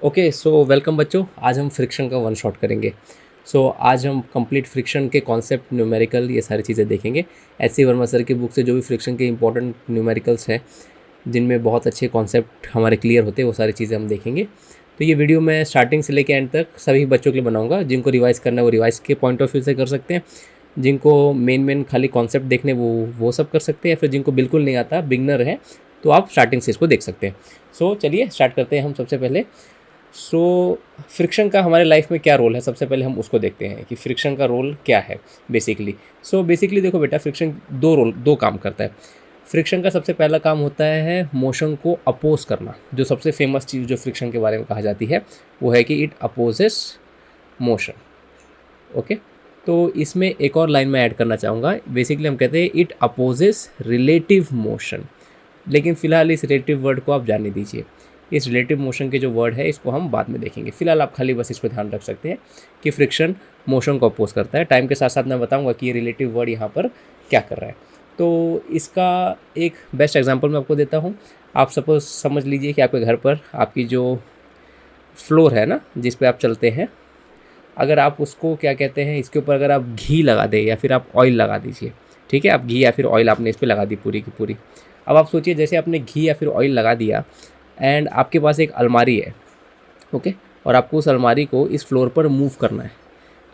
Okay so welcome बच्चों। आज हम फ्रिक्शन का वन शॉट करेंगे। आज हम कंप्लीट फ्रिक्शन के कॉन्सेप्ट, न्यूमेरिकल, ये सारी चीज़ें देखेंगे। एस सी वर्मा सर की बुक से जो भी फ्रिक्शन के इंपॉर्टेंट न्यूमेरिकल्स हैं जिनमें बहुत अच्छे कॉन्सेप्ट हमारे क्लियर होते हैं, वो सारी चीज़ें हम देखेंगे। तो ये वीडियो मैं स्टार्टिंग से लेकर एंड तक सभी बच्चों के लिए बनाऊंगा। जिनको रिवाइज़ करना है वो रिवाइज़ के पॉइंट ऑफ व्यू से कर सकते हैं, जिनको मेन खाली कॉन्सेप्ट देखने वो सब कर सकते हैं, या फिर जिनको बिल्कुल नहीं आता, बिगनर है, तो आप स्टार्टिंग से इसको देख सकते हैं। चलिए स्टार्ट करते हैं हम सबसे पहले। फ्रिक्शन का हमारे लाइफ में क्या रोल है, सबसे पहले हम उसको देखते हैं कि फ्रिक्शन का रोल क्या है बेसिकली। देखो बेटा, फ्रिक्शन दो काम करता है। फ्रिक्शन का सबसे पहला काम होता है मोशन को अपोज करना। जो सबसे फेमस चीज़ जो फ्रिक्शन के बारे में कहा जाती है वो है कि इट अपोजेस मोशन। ओके, तो इसमें एक और लाइन मैं ऐड करना चाहूँगा। बेसिकली हम कहते हैं इट अपोजेस रिलेटिव मोशन, लेकिन फ़िलहाल इस रिलेटिव वर्ड को आप जाने दीजिए। इस रिलेटिव मोशन के जो वर्ड है इसको हम बाद में देखेंगे। फिलहाल आप खाली बस इसको ध्यान रख सकते हैं कि फ्रिक्शन मोशन को अपोज करता है। टाइम के साथ साथ मैं बताऊंगा कि ये रिलेटिव वर्ड यहाँ पर क्या कर रहा है। तो इसका एक बेस्ट एग्जांपल मैं आपको देता हूँ। आप सपोज समझ लीजिए कि आपके घर पर आपकी जो फ्लोर है ना, जिस पे आप चलते हैं, अगर आप उसको क्या कहते हैं, इसके ऊपर अगर आप घी लगा दें या फिर आप ऑयल लगा दीजिए, ठीक है, आप घी या फिर ऑयल आपने इस पर लगा दी पूरी की पूरी। अब आप सोचिए, जैसे आपने घी या फिर ऑयल लगा दिया एंड आपके पास एक अलमारी है, ओके, और आपको उस अलमारी को इस फ्लोर पर मूव करना है,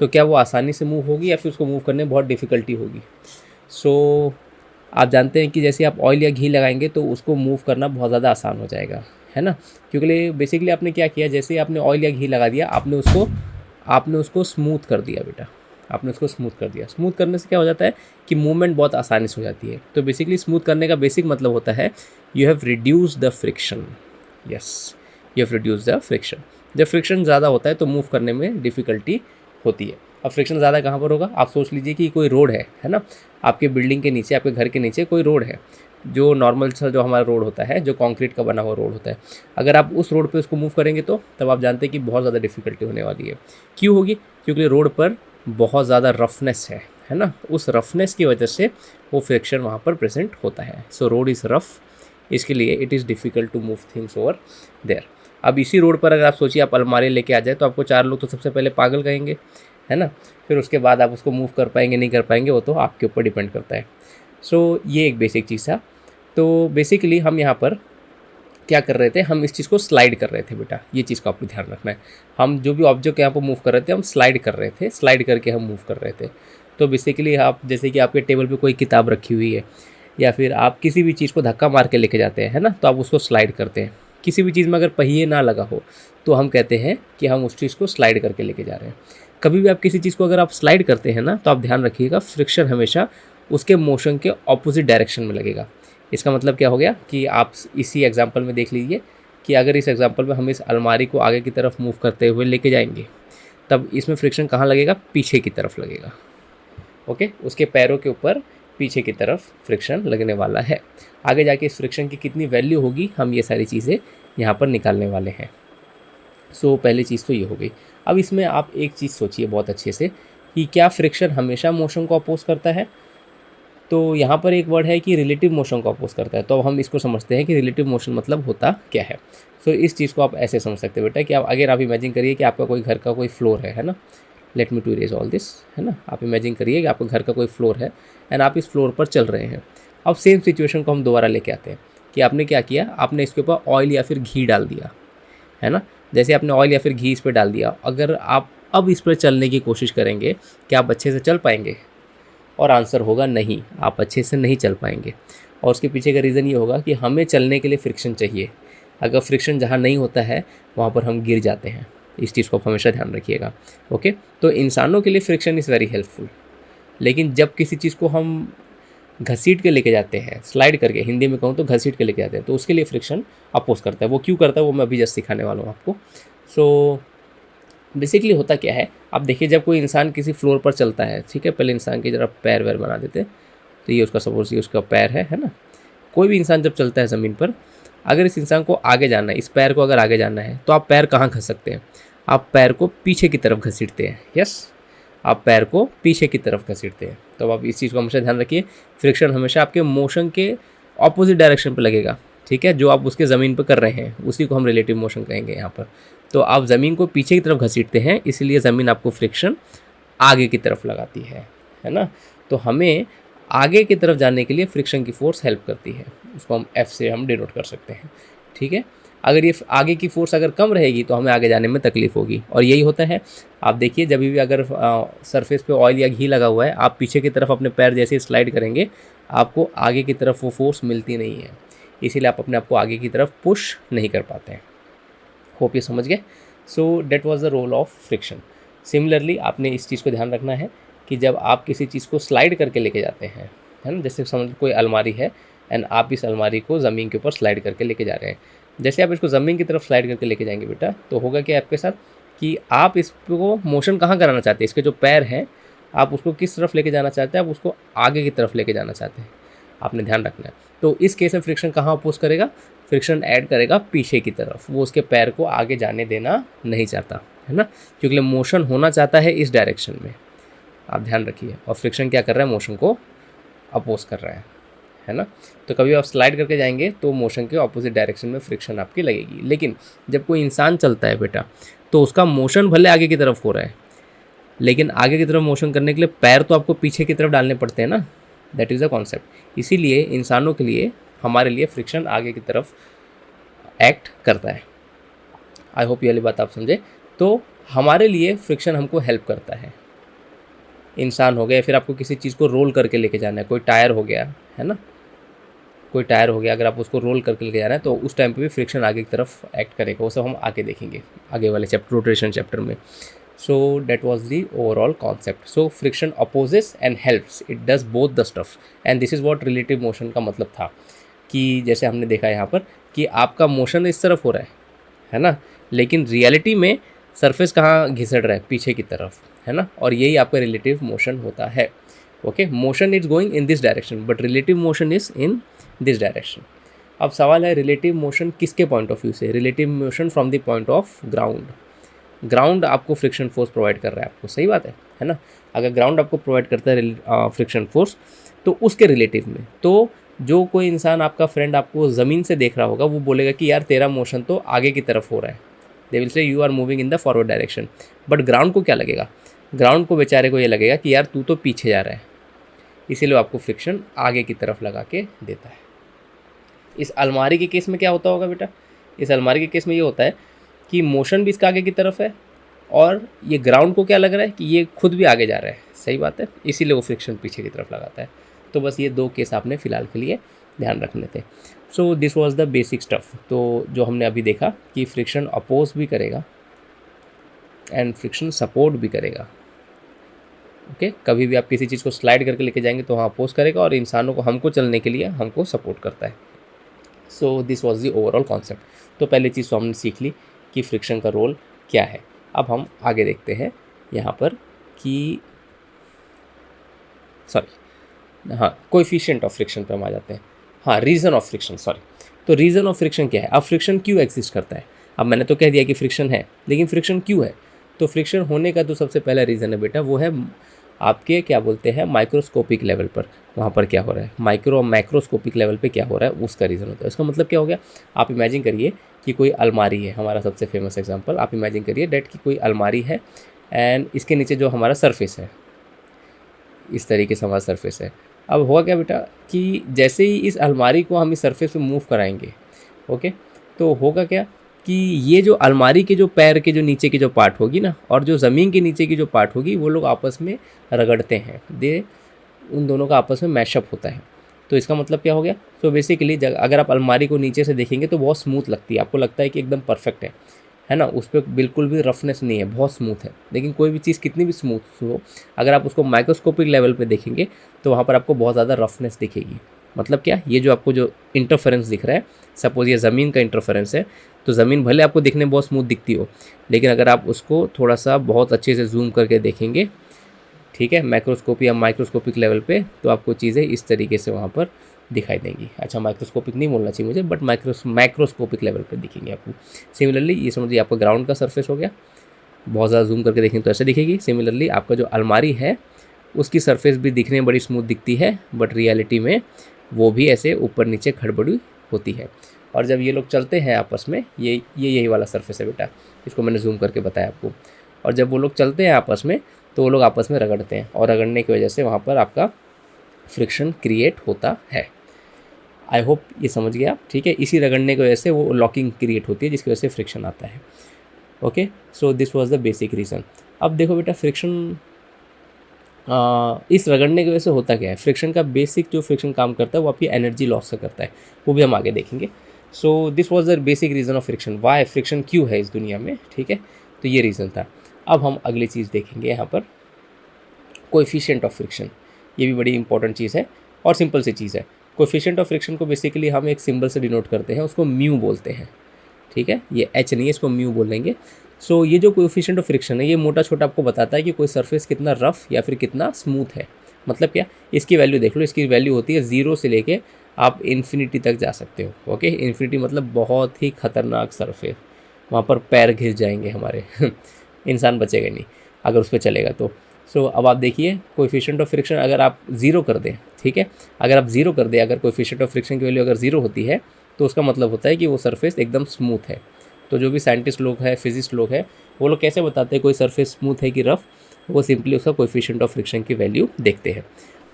तो क्या वो आसानी से मूव होगी या फिर उसको मूव करने में बहुत डिफ़िकल्टी होगी? आप जानते हैं कि जैसे आप ऑयल या घी लगाएंगे तो उसको मूव करना बहुत ज़्यादा आसान हो जाएगा, है ना। क्योंकि बेसिकली आपने क्या किया, जैसे आपने ऑयल या घी लगा दिया, आपने उसको स्मूथ कर दिया बेटा। आपने उसको स्मूथ कर दिया। स्मूथ करने से क्या हो जाता है कि मूवमेंट बहुत आसानी से हो जाती है। तो बेसिकली स्मूथ करने का बेसिक मतलब होता है you have reduce the friction. Yes, you have reduce the friction. जब फ्रिक्शन ज़्यादा होता है तो मूव करने में डिफ़िकल्टी होती है। अब फ्रिक्शन ज़्यादा कहाँ पर होगा? आप सोच लीजिए कि कोई रोड है ना, आपके बिल्डिंग के नीचे, आपके घर के नीचे कोई रोड है, जो नॉर्मल सा जो हमारा रोड होता है, जो कंक्रीट का बना हुआ रोड होता है। अगर आप उस रोड पे उसको मूव करेंगे तो तब आप जानते हैं कि बहुत ज़्यादा डिफ़िकल्टी होने वाली है। क्यों होगी? क्योंकि रोड पर बहुत ज़्यादा रफनेस है ना। उस रफनेस की वजह से वो फ्रिक्शन वहाँ पर प्रेजेंट होता है। सो रोड इज़ रफ, इसके लिए it is difficult to move things over there. अब इसी रोड पर अगर आप सोचिए आप अलमारी लेके आ जाए तो आपको 4 लोग तो सबसे पहले पागल कहेंगे, है ना। फिर उसके बाद आप उसको मूव कर पाएंगे नहीं कर पाएंगे, वो तो आपके ऊपर डिपेंड करता है। ये एक बेसिक चीज़ था। तो बेसिकली हम यहाँ पर क्या कर रहे थे, हम इस चीज़ को स्लाइड कर रहे थे बेटा। ये चीज़ का आपको ध्यान रखना है। हम जो भी ऑब्जेक्ट यहाँ पर मूव कर रहे थे, हम स्लाइड कर रहे थे, स्लाइड करके हम मूव कर रहे थे। तो बेसिकली आप जैसे कि आपके टेबल पे कोई किताब रखी हुई है या फिर आप किसी भी चीज़ को धक्का मार के लेके जाते हैं, है ना, तो आप उसको स्लाइड करते हैं। किसी भी चीज़ में अगर पहिए ना लगा हो तो हम कहते हैं कि हम उस चीज़ को स्लाइड करके लेके जा रहे हैं। कभी भी आप किसी चीज़ को अगर आप स्लाइड करते हैं ना, तो आप ध्यान रखिएगा फ्रिक्शन हमेशा उसके मोशन के ऑपोजिट डायरेक्शन में लगेगा। इसका मतलब क्या हो गया कि आप इसी एग्जाम्पल में देख लीजिए कि अगर इस एग्जाम्पल में हम इस अलमारी को आगे की तरफ मूव करते हुए लेके जाएंगे, तब इसमें फ्रिक्शन कहाँ लगेगा? पीछे की तरफ लगेगा। ओके, उसके पैरों के ऊपर पीछे की तरफ फ्रिक्शन लगने वाला है। आगे जाके इस फ्रिक्शन की कितनी वैल्यू होगी, हम ये सारी चीज़ें यहाँ पर निकालने वाले हैं। पहली चीज़ तो ये हो गई। अब इसमें आप एक चीज़ सोचिए बहुत अच्छे से कि क्या फ्रिक्शन हमेशा मोशन को अपोज करता है? तो यहाँ पर एक वर्ड है कि रिलेटिव मोशन को अपोज करता है। तो अब हम इसको समझते हैं कि रिलेटिव मोशन मतलब होता क्या है। इस चीज़ को आप ऐसे समझ सकते हैं बेटा कि आप इमेजिन करिए कि आपका कोई घर का कोई फ्लोर है ना। Let me to erase all this, है ना। आप इमेजिन करिए कि आपका घर का कोई फ्लोर है एंड आप इस फ्लोर पर चल रहे हैं। अब सेम सिचुएशन को हम दोबारा लेके आते हैं कि आपने क्या किया, आपने इसके ऊपर ऑयल या फिर घी डाल दिया, है ना। जैसे आपने ऑयल या फिर घी इस पर डाल दिया, अगर आप अब इस पर चलने की कोशिश करेंगे, क्या आप अच्छे से चल पाएंगे? और आंसर होगा नहीं, आप अच्छे से नहीं चल पाएंगे। और उसके पीछे का रीज़न ये होगा कि हमें चलने के लिए फ्रिक्शन चाहिए। अगर फ्रिक्शन जहाँ नहीं होता है वहाँ पर हम गिर जाते हैं। इस चीज़ को आप हमेशा ध्यान रखिएगा। ओके, तो इंसानों के लिए फ्रिक्शन इज़ वेरी हेल्पफुल, लेकिन जब किसी चीज़ को हम घसीट के लेके जाते हैं, स्लाइड करके, हिंदी में कहूँ तो घसीट के लेके जाते हैं, तो उसके लिए फ्रिक्शन अपोज करता है। वो क्यों करता है वो मैं अभी जस्ट सिखाने वाला हूँ आपको। बेसिकली होता क्या है, आप देखिए जब कोई इंसान किसी फ्लोर पर चलता है, ठीक है, पहले इंसान की जरा पैर वैर बना देते हैं। तो ये उसका सपोज ये उसका पैर है ना। कोई भी इंसान जब चलता है ज़मीन पर, अगर इस इंसान को आगे जाना है, इस पैर को अगर आगे जाना है, तो आप पैर कहाँ घस सकते हैं? आप पैर को पीछे की तरफ घसीटते हैं। यस, आप पैर को पीछे की तरफ घसीटते हैं। तो आप इस चीज़ को हमेशा ध्यान रखिए, फ्रिक्शन हमेशा आपके मोशन के ऑपोजिट डायरेक्शन पर लगेगा, ठीक है। जो आप उसके ज़मीन पर कर रहे हैं उसी को हम रिलेटिव मोशन कहेंगे यहाँ पर। तो आप ज़मीन को पीछे की तरफ घसीटते हैं, इसलिए ज़मीन आपको फ्रिक्शन आगे की तरफ लगाती है ना। तो हमें आगे की तरफ जाने के लिए फ्रिक्शन की फोर्स हेल्प करती है, उसको हम F से हम डिनोट कर सकते हैं, ठीक है। अगर ये आगे की फोर्स अगर कम रहेगी तो हमें आगे जाने में तकलीफ़ होगी, और यही होता है। आप देखिए, जब भी अगर सरफेस पे ऑयल या घी लगा हुआ है, आप पीछे की तरफ अपने पैर जैसे स्लाइड करेंगे, आपको आगे की तरफ वो फोर्स मिलती नहीं है, इसीलिए आप अपने आप को आगे की तरफ पुश नहीं कर पाते हैं। होप ये समझ गए। So that was the role of friction. Similarly आपने इस चीज़ को ध्यान रखना है कि जब आप किसी चीज़ को स्लाइड करके लेके जाते हैं, है ना, जैसे समझ कोई अलमारी है एंड आप इस अलमारी को ज़मीन के ऊपर स्लाइड करके लेके जा रहे हैं। जैसे आप इसको ज़मीन की तरफ स्लाइड करके लेके जाएंगे बेटा, तो होगा क्या आपके साथ कि आप इसको मोशन कहाँ कराना चाहते हैं, इसके जो पैर हैं आप उसको किस तरफ लेके जाना चाहते हैं, आप उसको आगे की तरफ लेके जाना चाहते हैं, आपने ध्यान रखना है। तो इस केस में फ्रिक्शन कहाँ अपोज करेगा, फ्रिक्शन ऐड करेगा पीछे की तरफ, वो उसके पैर को आगे जाने देना नहीं चाहता, है ना, क्योंकि मोशन होना चाहता है इस डायरेक्शन में, आप ध्यान रखिए। और फ्रिक्शन क्या कर रहा है, मोशन को अपोज कर रहा है ना। तो कभी आप स्लाइड करके जाएंगे तो मोशन के ऑपोजिट डायरेक्शन में फ्रिक्शन आपकी लगेगी। लेकिन जब कोई इंसान चलता है बेटा, तो उसका मोशन भले आगे की तरफ हो रहा है, लेकिन आगे की तरफ मोशन करने के लिए पैर तो आपको पीछे की तरफ डालने पड़ते हैं ना, दैट इज़ द कॉन्सेप्ट। इसीलिए इंसानों के लिए, हमारे लिए फ्रिक्शन आगे की तरफ एक्ट करता है। आई होप ये वाली बात आप समझे। तो हमारे लिए फ्रिक्शन हमको हेल्प करता है, इंसान हो गया, फिर आपको किसी चीज़ को रोल करके लेके जाना है, कोई टायर हो गया, है ना, कोई टायर हो गया, अगर आप उसको रोल करके लेके जाना है तो उस टाइम पे भी फ्रिक्शन आगे की तरफ एक्ट करेगा। वो सब हम आगे देखेंगे आगे वाले चैप्टर, रोटेशन चैप्टर में। So that was the overall concept. So friction opposes and helps, it does both the stuff, and this is what relative motion का मतलब था, कि जैसे हमने देखा यहाँ पर कि आपका मोशन इस तरफ हो रहा है ना, लेकिन रियलिटी में सरफेस कहाँ घिसट रहा है, पीछे की तरफ, है ना, और यही आपका रिलेटिव मोशन होता है। Okay, motion is going in this direction but relative motion is in this direction. अब सवाल है रिलेटिव मोशन किसके पॉइंट ऑफ व्यू से, relative motion from the point of ground. Ground आपको फ्रिक्शन फोर्स प्रोवाइड कर रहा है आपको, सही बात है ना। अगर ग्राउंड आपको प्रोवाइड करता है फ्रिक्शन फोर्स, तो उसके रिलेटिव में, तो जो कोई इंसान आपका फ्रेंड आपको ज़मीन से देख रहा होगा, वो बोलेगा कि यार तेरा मोशन तो आगे की तरफ हो रहा है, they will say you are moving in the forward direction. But ground को क्या लगेगा, ग्राउंड को बेचारे को ये लगेगा कि यार तू तो पीछे जा रहा है, इसीलिए आपको फ्रिक्शन आगे की तरफ लगा के देता है। इस अलमारी के केस में क्या होता होगा बेटा, इस अलमारी के केस में ये होता है कि मोशन भी इसका आगे की तरफ है, और ये ग्राउंड को क्या लग रहा है कि ये खुद भी आगे जा रहा है, सही बात है, इसीलिए वो फ्रिक्शन पीछे की तरफ लगाता है। तो बस ये दो केस आपने फ़िलहाल के लिए ध्यान रखने थे। सो this was the basic stuff. तो जो हमने अभी देखा कि फ्रिक्शन अपोज भी करेगा एंड फ्रिक्शन सपोर्ट भी करेगा। ओके, कभी भी आप किसी चीज़ को स्लाइड करके लेके जाएंगे तो वहाँ अपोज करेगा, और इंसानों को, हमको चलने के लिए हमको सपोर्ट करता है। सो this was the overall concept. तो पहली चीज़ तो हमने सीख ली कि फ्रिक्शन का रोल क्या है। अब हम आगे देखते हैं यहाँ पर कि हाँ, कोएफिशिएंट ऑफ फ्रिक्शन पे हम आ जाते हैं। हाँ, रीज़न ऑफ फ्रिक्शन, तो रीज़न ऑफ फ्रिक्शन क्या है। अब फ्रिक्शन क्यों एग्जिस्ट करता है। अब मैंने तो कह दिया कि फ्रिक्शन है, लेकिन फ्रिक्शन क्यों है। तो फ्रिक्शन होने का तो सबसे पहला रीज़न है बेटा, वो है आपके क्या बोलते हैं माइक्रोस्कोपिक लेवल पर, वहाँ पर क्या हो रहा है, मैक्रोस्कोपिक लेवल पे क्या हो रहा है, उसका रीज़न होता है। इसका मतलब क्या हो गया, आप इमेजिन करिए कि कोई अलमारी है, हमारा सबसे फेमस एग्जांपल, आप इमेजिन करिए डेट की कोई अलमारी है, एंड इसके नीचे जो हमारा सरफेस है, इस तरीके से हमारा सरफेस है। अब होगा क्या बेटा कि जैसे ही इस अलमारी को हम इस सरफेस पे मूव कराएंगे, ओके, तो होगा क्या कि ये जो अलमारी के जो पैर के जो नीचे की जो पार्ट होगी ना, और जो ज़मीन के नीचे की जो पार्ट होगी, वो लोग आपस में रगड़ते हैं, उन दोनों का आपस में मैशअप होता है। तो इसका मतलब क्या हो गया, तो बेसिकली अगर आप अलमारी को नीचे से देखेंगे तो बहुत स्मूथ लगती है, आपको लगता है कि एकदम परफेक्ट है ना, उस पर बिल्कुल भी रफनेस नहीं है, बहुत स्मूथ है। लेकिन कोई भी चीज़ कितनी भी स्मूथ हो, अगर आप उसको माइक्रोस्कोपिक लेवल पे देखेंगे तो वहाँ पर आपको बहुत ज़्यादा रफनेस दिखेगी। मतलब क्या, ये जो आपको जो इंटरफेरेंस दिख रहा है, सपोज ये ज़मीन का इंटरफेरेंस है, तो ज़मीन भले आपको दिखने में बहुत स्मूथ दिखती हो, लेकिन अगर आप उसको थोड़ा सा बहुत अच्छे से जूम करके देखेंगे, ठीक है, मैक्रोस्कोपी या माइक्रोस्कोपिक लेवल पे, तो आपको चीज़ें इस तरीके से वहाँ पर दिखाई देंगी। अच्छा, माइक्रोस्कोपिक नहीं बोलना चाहिए मुझे, बट मैक्रोस्कोपिक लेवल पे दिखेंगे आपको। सिमिलरली ये समझिए आपका ग्राउंड का सरफेस हो गया, बहुत ज़्यादा जूम करके देखेंगे तो ऐसे दिखेगी। सिमिलरली आपका जो अलमारी है उसकी सरफेस भी दिखने में बड़ी स्मूथ दिखती है, बट रियलिटी में वो भी ऐसे ऊपर नीचे खड़बड़ी होती है। और जब ये लोग चलते हैं आपस में, ये यही वाला सरफेस है बेटा, इसको मैंने जूम करके बताया आपको। और जब वो लोग चलते हैं आपस में तो वो लोग आपस में रगड़ते हैं, और रगड़ने की वजह से वहाँ पर आपका फ्रिक्शन क्रिएट होता है। आई होप ये समझ गए आप, ठीक है। इसी रगड़ने की वजह से वो लॉकिंग क्रिएट होती है, जिसकी वजह से फ्रिक्शन आता है। Okay, so this was the basic reason. अब देखो बेटा, फ्रिक्शन इस रगड़ने की वजह से होता क्या है। फ्रिक्शन का बेसिक जो फ्रिक्शन काम करता है वो आपकी एनर्जी लॉस से करता है, वो भी हम आगे देखेंगे। So this was the basic reason of friction, why friction क्यों है इस दुनिया में, ठीक है। तो ये रीज़न था। अब हम अगली चीज़ देखेंगे यहाँ पर, कोएफिशिएंट ऑफ फ्रिक्शन। ये भी बड़ी इंपॉर्टेंट चीज़ है और सिंपल सी चीज़ है। कोएफिशिएंट ऑफ फ्रिक्शन को बेसिकली हम एक सिंबल से डिनोट करते हैं, उसको म्यू बोलते हैं, ठीक है। ये एच नहीं है, इसको म्यू बोलेंगे। सो ये जो कोएफिशिएंट ऑफ फ्रिक्शन है, ये मोटा छोटा आपको बताता है कि कोई सरफेस कितना रफ या फिर कितना स्मूथ है। मतलब क्या, इसकी वैल्यू देख लो, इसकी वैल्यू होती है 0 से लेके आप इन्फिनिटी तक जा सकते हो। ओके, इन्फिनिटी मतलब बहुत ही खतरनाक सरफेस, वहाँ पर पैर घिस जाएंगे हमारे इंसान बचेगा नहीं अगर उस पर चलेगा तो। सो अब आप देखिए, कोएफिशिएंट ऑफ फ्रिक्शन अगर आप 0 कर दें, ठीक है, अगर आप 0 कर दें, अगर कोएफिशिएंट ऑफ फ्रिक्शन की वैल्यू अगर 0 होती है तो उसका मतलब होता है कि वो सरफेस एकदम स्मूथ है। तो जो भी साइंटिस्ट लोग हैं, फिजिस्ट लोग हैं, वो लोग कैसे बताते हैं कोई सरफेस स्मूथ है कि रफ, वो सिंपली उसका कोएफिशिएंट ऑफ फ्रिक्शन की वैल्यू देखते हैं।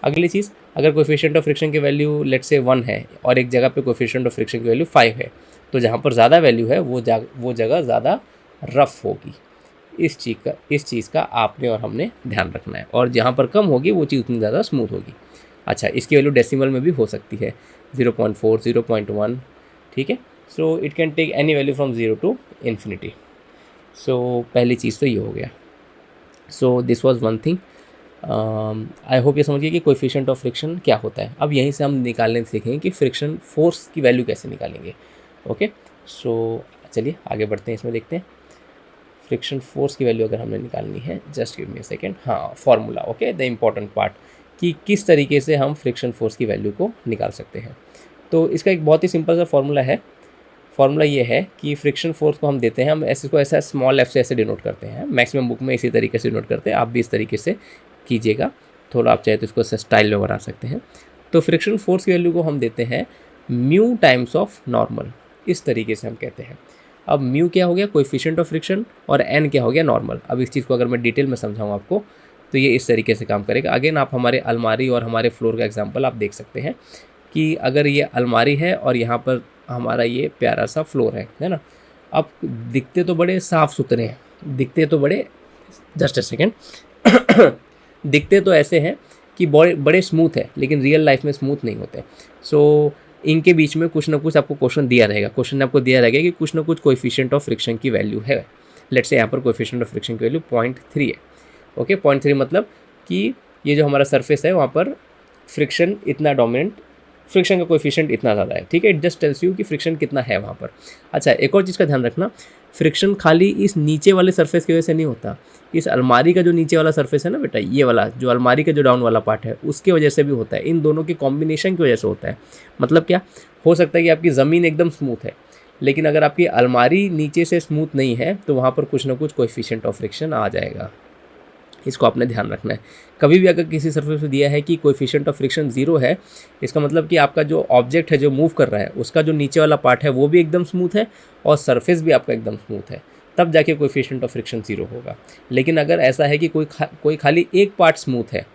अगली चीज़, अगर कोएफिशिएंट ऑफ फ्रिक्शन की वैल्यू लेट्स से 1 है और एक जगह पे कोएफिशिएंट ऑफ फ्रिक्शन की वैल्यू 5 है, तो जहाँ पर ज़्यादा वैल्यू है वो जगह ज़्यादा रफ होगी। इस चीज़ का आपने और हमने ध्यान रखना है, और जहाँ पर कम होगी वो चीज़ उतनी ज़्यादा स्मूथ होगी। अच्छा, इसकी वैल्यू डेसिमल में भी हो सकती है, 0.4, 0.1, ठीक है। So it can take any value from 0 to infinity. सो पहली चीज़ तो ये हो गया। So this was one thing. I hope ये समझिए कि कोएफिशिएंट ऑफ फ्रिक्शन क्या होता है। अब यहीं से हम निकालने सीखेंगे कि फ्रिक्शन फोर्स की वैल्यू कैसे निकालेंगे। ओके, सो चलिए आगे बढ़ते हैं, इसमें देखते हैं फ्रिक्शन फोर्स की वैल्यू अगर हमने निकालनी है। Just give me a second. हाँ, formula, okay, the important part, कि किस तरीके से हम फ्रिक्शन फोर्स की वैल्यू को निकाल सकते हैं। तो इसका एक बहुत ही सिंपल सा फॉर्मूला है। फॉर्मूला ये है कि फ्रिक्शन फोर्स को हम देते हैं, हम इसको ऐसा स्मॉल एफ से ऐसे डिनोट करते हैं, मैक्सिमम बुक में इसी तरीके से डिनोट करते हैं, आप भी इस तरीके से कीजिएगा। थोड़ा आप चाहे तो इसको स्टाइल में बना सकते हैं। तो फ्रिक्शन फोर्स की वैल्यू को हम देते हैं म्यू टाइम्स ऑफ नॉर्मल, इस तरीके से हम कहते हैं। अब म्यू क्या हो गया, कोएफिशिएंट ऑफ फ्रिक्शन, और एन क्या हो गया, नॉर्मल। अब इस चीज़ को अगर मैं डिटेल में समझाऊँ आपको तो ये इस तरीके से काम करेगा। अगेन आप हमारे अलमारी और हमारे फ्लोर का एग्जांपल आप देख सकते हैं कि अगर ये अलमारी है और यहाँ पर हमारा ये प्यारा सा फ्लोर है ना। अब दिखते तो बड़े साफ़ सुथरे हैं, दिखते तो बड़े, जस्ट अ सेकेंड, दिखते तो ऐसे हैं कि बड़े स्मूथ है, लेकिन रियल लाइफ में स्मूथ नहीं होते। सो इनके बीच में कुछ ना कुछ आपको क्वेश्चन दिया रहेगा, क्वेश्चन में आपको दिया रहेगा कि कुछ ना कुछ कोएफिशिएंट ऑफ फ्रिक्शन की वैल्यू है। लेट्स से यहाँ पर कोएफिशिएंट ऑफ फ्रिक्शन की वैल्यू 0.3 है। ओके, 0.3 मतलब कि ये जो हमारा सरफेस है वहाँ पर फ्रिक्शन इतना डोमिनेंट, फ्रिक्शन का कोएफिशिएंट इतना ज़्यादा है, ठीक है। इट जस्ट टेल्स यू कि फ्रिक्शन कितना है वहाँ पर। अच्छा, एक और चीज़ का ध्यान रखना, फ्रिक्शन खाली इस नीचे वाले सरफेस की वजह से नहीं होता, इस अलमारी का जो नीचे वाला सरफेस है ना बेटा, ये वाला जो अलमारी का जो डाउन वाला पार्ट है उसके वजह से भी होता है, इन दोनों के कॉम्बिनेशन की वजह से होता है। मतलब क्या हो सकता है कि आपकी ज़मीन एकदम स्मूथ है, लेकिन अगर आपकी अलमारी नीचे से स्मूथ नहीं है तो वहाँ पर कुछ ना कुछ कोएफिशिएंट ऑफ फ्रिक्शन आ जाएगा। इसको आपने ध्यान रखना है। कभी भी अगर किसी सरफेस पे दिया है कि कोएफिशिएंट ऑफ फ्रिक्शन 0 है, इसका मतलब कि आपका जो ऑब्जेक्ट है जो मूव कर रहा है उसका जो नीचे वाला पार्ट है वो भी एकदम स्मूथ है और सरफेस भी आपका एकदम स्मूथ है, तब जाके कोएफिशिएंट ऑफ फ्रिक्शन 0 होगा। लेकिन अगर ऐसा है कि कोई खाली एक पार्ट स्मूथ है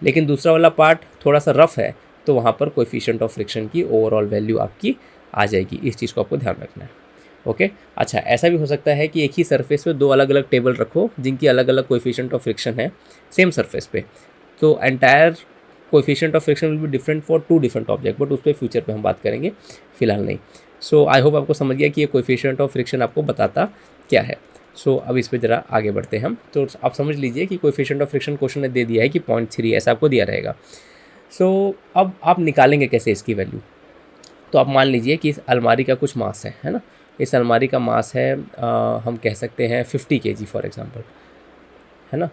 लेकिन दूसरा वाला पार्ट थोड़ा सा रफ है, तो वहाँ पर कोएफिशिएंट ऑफ फ्रिक्शन की ओवरऑल वैल्यू आपकी आ जाएगी। इस चीज़ को आपको ध्यान रखना है। ओके, अच्छा, ऐसा भी हो सकता है कि एक ही सरफेस पे दो अलग अलग टेबल रखो जिनकी अलग अलग कोएफिशिएंट ऑफ फ्रिक्शन है सेम सरफेस पे, तो entire coefficient of friction will be different for 2 different object, but उस पर फ्यूचर पे हम बात करेंगे, फिलहाल नहीं। सो आई होप आपको समझ गया कि ये कोएफिशिएंट ऑफ फ्रिक्शन आपको बताता क्या है। सो अब इस पर ज़रा आगे बढ़ते हैं हम। तो आप समझ लीजिए कि कोएफिशिएंट ऑफ फ्रिक्शन क्वेश्चन ने दे दिया है कि 0.3 ऐसा आपको दिया रहेगा। सो अब आप निकालेंगे कैसे इसकी वैल्यू। तो आप मान लीजिए कि इस अलमारी का कुछ मास है ना, इस अलमारी का मास है हम कह सकते हैं 50 kg फॉर एग्जांपल, है ना।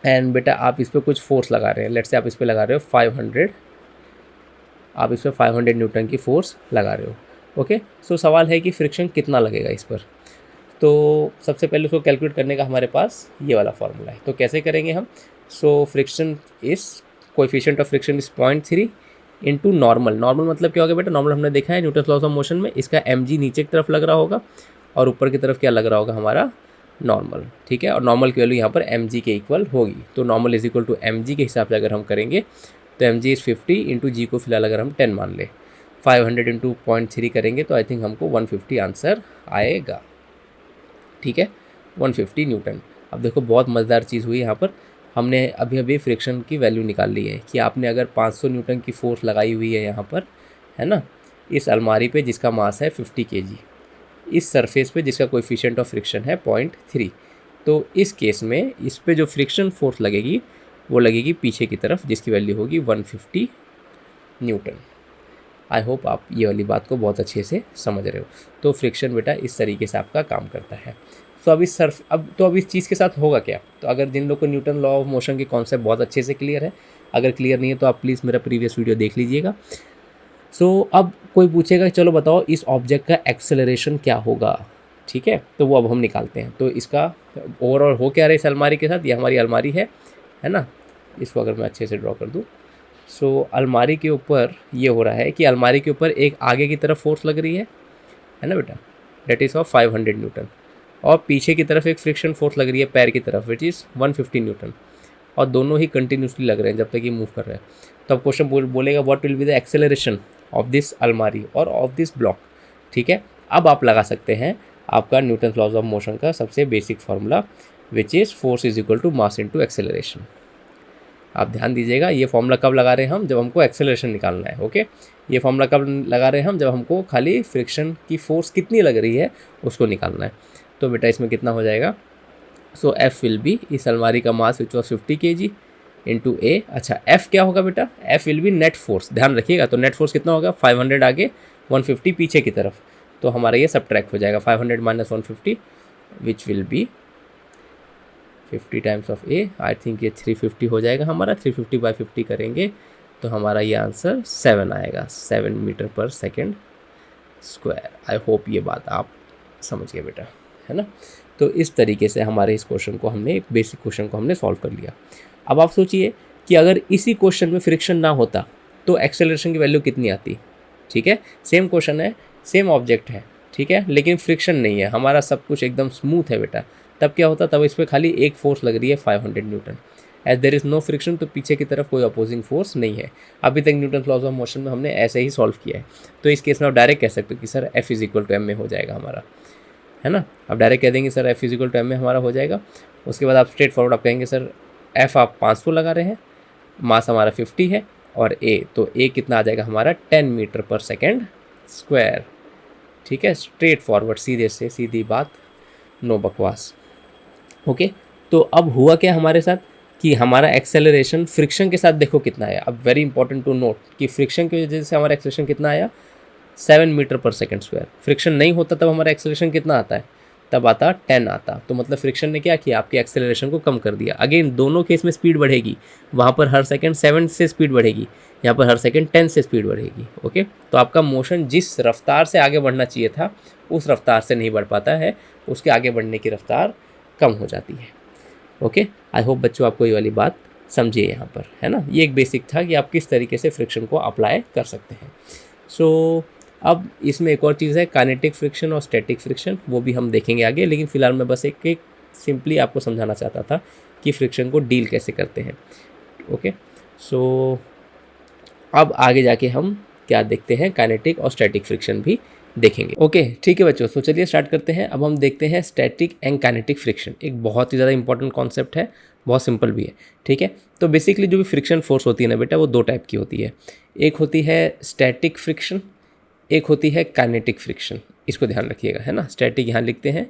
एंड बेटा आप इस पर कुछ फोर्स लगा रहे हैं, लेट्स से आप इस पर लगा रहे हो 500, आप इस पर 500 न्यूटन की फोर्स लगा रहे हो। ओके, सो सवाल है कि फ्रिक्शन कितना लगेगा इस पर। तो सबसे पहले उसको कैलकुलेट करने का हमारे पास ये वाला फार्मूला है। तो कैसे करेंगे हम। सो फ्रिक्शन इस coefficient of friction is 0.3 into normal. Normal मतलब क्या होगा बेटा, नॉर्मल हमने देखा है न्यूटन लॉज ऑफ मोशन में, इसका mg नीचे की तरफ लग रहा होगा और ऊपर की तरफ क्या लग रहा होगा हमारा नॉर्मल, ठीक है। और नॉर्मल की वैल्यू यहाँ पर mg के इक्वल होगी, तो normal is equal to mg के हिसाब से अगर हम करेंगे तो mg इज़ 50 इंटू जी को फिलहाल अगर हम 10 मान ले, 500 इंटू 0.3 करेंगे तो आई थिंक हमको 150 आंसर आएगा, ठीक है, 150 न्यूटन। अब देखो बहुत मज़ेदार चीज़ हुई यहाँ पर, हमने अभी अभी फ्रिक्शन की वैल्यू निकाल ली है कि आपने अगर 500 न्यूटन की फोर्स लगाई हुई है यहाँ पर, है ना, इस अलमारी पे जिसका मास है 50 kg, इस सरफेस पे जिसका कोएफिशिएंट ऑफ फ्रिक्शन है 0.3, तो इस केस में इस पे जो फ्रिक्शन फोर्स लगेगी वो लगेगी पीछे की तरफ जिसकी वैल्यू होगी 150 न्यूटन। आई होप आप ये वाली बात को बहुत अच्छे से समझ रहे हो। तो फ्रिक्शन बेटा इस तरीके से आपका काम करता है। तो अब इस चीज़ के साथ होगा क्या, तो अगर जिन लोग को न्यूटन लॉ ऑफ मोशन के कॉन्सेप्ट बहुत अच्छे से क्लियर है, अगर क्लियर नहीं है तो आप प्लीज़ मेरा प्रीवियस वीडियो देख लीजिएगा। सो अब कोई पूछेगा चलो बताओ इस ऑब्जेक्ट का एक्सेलरेशन क्या होगा, ठीक है, तो वो अब हम निकालते हैं। तो इसका ओवरऑल हो क्या रहा है इस अलमारी के साथ, ये हमारी अलमारी है ना, इसको अगर मैं अच्छे से ड्रॉ कर दूँ, सो अलमारी के ऊपर ये हो रहा है कि अलमारी के ऊपर एक आगे की तरफ फोर्स लग रही है ना बेटा, डेट इज़ ऑफ 500 न्यूटन, और पीछे की तरफ एक फ्रिक्शन फोर्स लग रही है पैर की तरफ विच इज़ 150 न्यूटन, और दोनों ही कंटिन्यूसली लग रहे हैं जब तक ये मूव कर रहे हैं। तो अब क्वेश्चन बोलेगा what will be the acceleration of this अलमारी और ऑफ दिस ब्लॉक, ठीक है। अब आप लगा सकते हैं आपका न्यूटन लॉज ऑफ मोशन का सबसे basic formula which is force is equal to mass into acceleration. आप ध्यान दीजिएगा, ये फॉर्मूला कब लगा रहे हैं हम, जब हमको एक्सेलरेशन निकालना है, ओके। ये फॉर्मूला कब लगा रहे हैं हम, जब हमको खाली फ्रिक्शन की फोर्स कितनी लग रही है उसको निकालना है। तो बेटा इसमें कितना हो जाएगा, सो एफ विल बी, इस अलमारी का मास विच वॉज 50 kg इंटू ए, अच्छा एफ क्या होगा बेटा, F will be net force, ध्यान रखिएगा। तो नेट फोर्स कितना होगा, 500 आगे 150 पीछे की तरफ, तो हमारा ये सबट्रैक्ट हो जाएगा 500 minus 150 which will be 50 times of A, I think ये 350 हो जाएगा हमारा, 350 बाई 50 करेंगे तो हमारा ये आंसर 7 आएगा, 7 मीटर पर सेकेंड स्क्वायर। आई होप ये बात आप समझ गए बेटा, है ना। तो इस तरीके से हमारे इस क्वेश्चन को हमने, एक बेसिक क्वेश्चन को हमने सॉल्व कर लिया। अब आप सोचिए कि अगर इसी क्वेश्चन में फ्रिक्शन ना होता तो एक्सेलरेशन की वैल्यू कितनी आती, ठीक है। सेम क्वेश्चन है, सेम ऑब्जेक्ट है, ठीक है, लेकिन फ्रिक्शन नहीं है, हमारा सब कुछ एकदम स्मूथ है बेटा, तब क्या होता, तब इस पर खाली एक फोर्स लग रही है 500 newton. As there is no friction, तो पीछे की तरफ कोई अपोजिंग फोर्स नहीं है। अभी तक न्यूटन लॉज ऑफ मोशन में हमने ऐसे ही सॉल्व किया है। तो इस केस में आप डायरेक्ट कह सकते हो कि sir F is equal to M में हो जाएगा हमारा, है ना। आप डायरेक्ट कह देंगे sir F is equal to M में हमारा हो जाएगा। उसके बाद आप स्ट्रेट फॉरवर्ड आप कहेंगे सर एफ आप 500 लगा रहे हैं, मास हमारा 50 है, और ए, तो ए कितना आ जाएगा हमारा 10 मीटर पर सेकेंड स्क्वायर, ठीक है। स्ट्रेट फॉरवर्ड, सीधे से सीधी बात, नो बकवास, ओके। तो अब हुआ क्या हमारे साथ कि हमारा एक्सेलरेशन फ्रिक्शन के साथ देखो कितना आया। अब वेरी इंपॉर्टेंट टू नोट कि फ्रिक्शन की वजह से हमारा एक्सेलरेशन कितना आया, 7 metre per second square. Friction नहीं होता तब हमारा एक्सेलरेशन कितना आता है, तब आता 10 आता। तो मतलब फ्रिक्शन ने क्या किया, आपके एक्सेलरेशन को कम कर दिया। अगेन दोनों केस में स्पीड बढ़ेगी, वहाँ पर हर सेकंड 7 से स्पीड बढ़ेगी, यहाँ पर हर सेकंड 10 से स्पीड बढ़ेगी, ओके। तो आपका मोशन जिस रफ्तार से आगे बढ़ना चाहिए था उस रफ्तार से नहीं बढ़ पाता है, उसके आगे बढ़ने की रफ्तार कम हो जाती है, ओके। आई होप बच्चों आपको ये वाली बात समझिए यहाँ पर, है ना। ये एक बेसिक था कि आप किस तरीके से फ्रिक्शन को अप्लाई कर सकते हैं। सो अब इसमें एक और चीज़ है काइनेटिक फ्रिक्शन और स्टैटिक फ्रिक्शन, वो भी हम देखेंगे आगे, लेकिन फ़िलहाल मैं बस एक सिंपली आपको समझाना चाहता था कि फ्रिक्शन को डील कैसे करते हैं, ओके। सो अब आगे जाके हम क्या देखते हैं, काइनेटिक और स्टैटिक फ्रिक्शन भी देखेंगे, ओके ठीक है बच्चों। तो चलिए स्टार्ट करते हैं। अब हम देखते हैं स्टैटिक एंड काइनेटिक फ्रिक्शन, एक बहुत ही ज़्यादा इंपॉर्टेंट कॉन्सेप्ट है, बहुत सिंपल भी है, ठीक है। तो बेसिकली जो भी फ्रिक्शन फोर्स होती है ना बेटा, वो दो टाइप की होती है। एक होती है स्टैटिक फ्रिक्शन, एक होती है काइनेटिक फ्रिक्शन। इसको ध्यान रखिएगा, है ना। स्टैटिक यहाँ लिखते हैं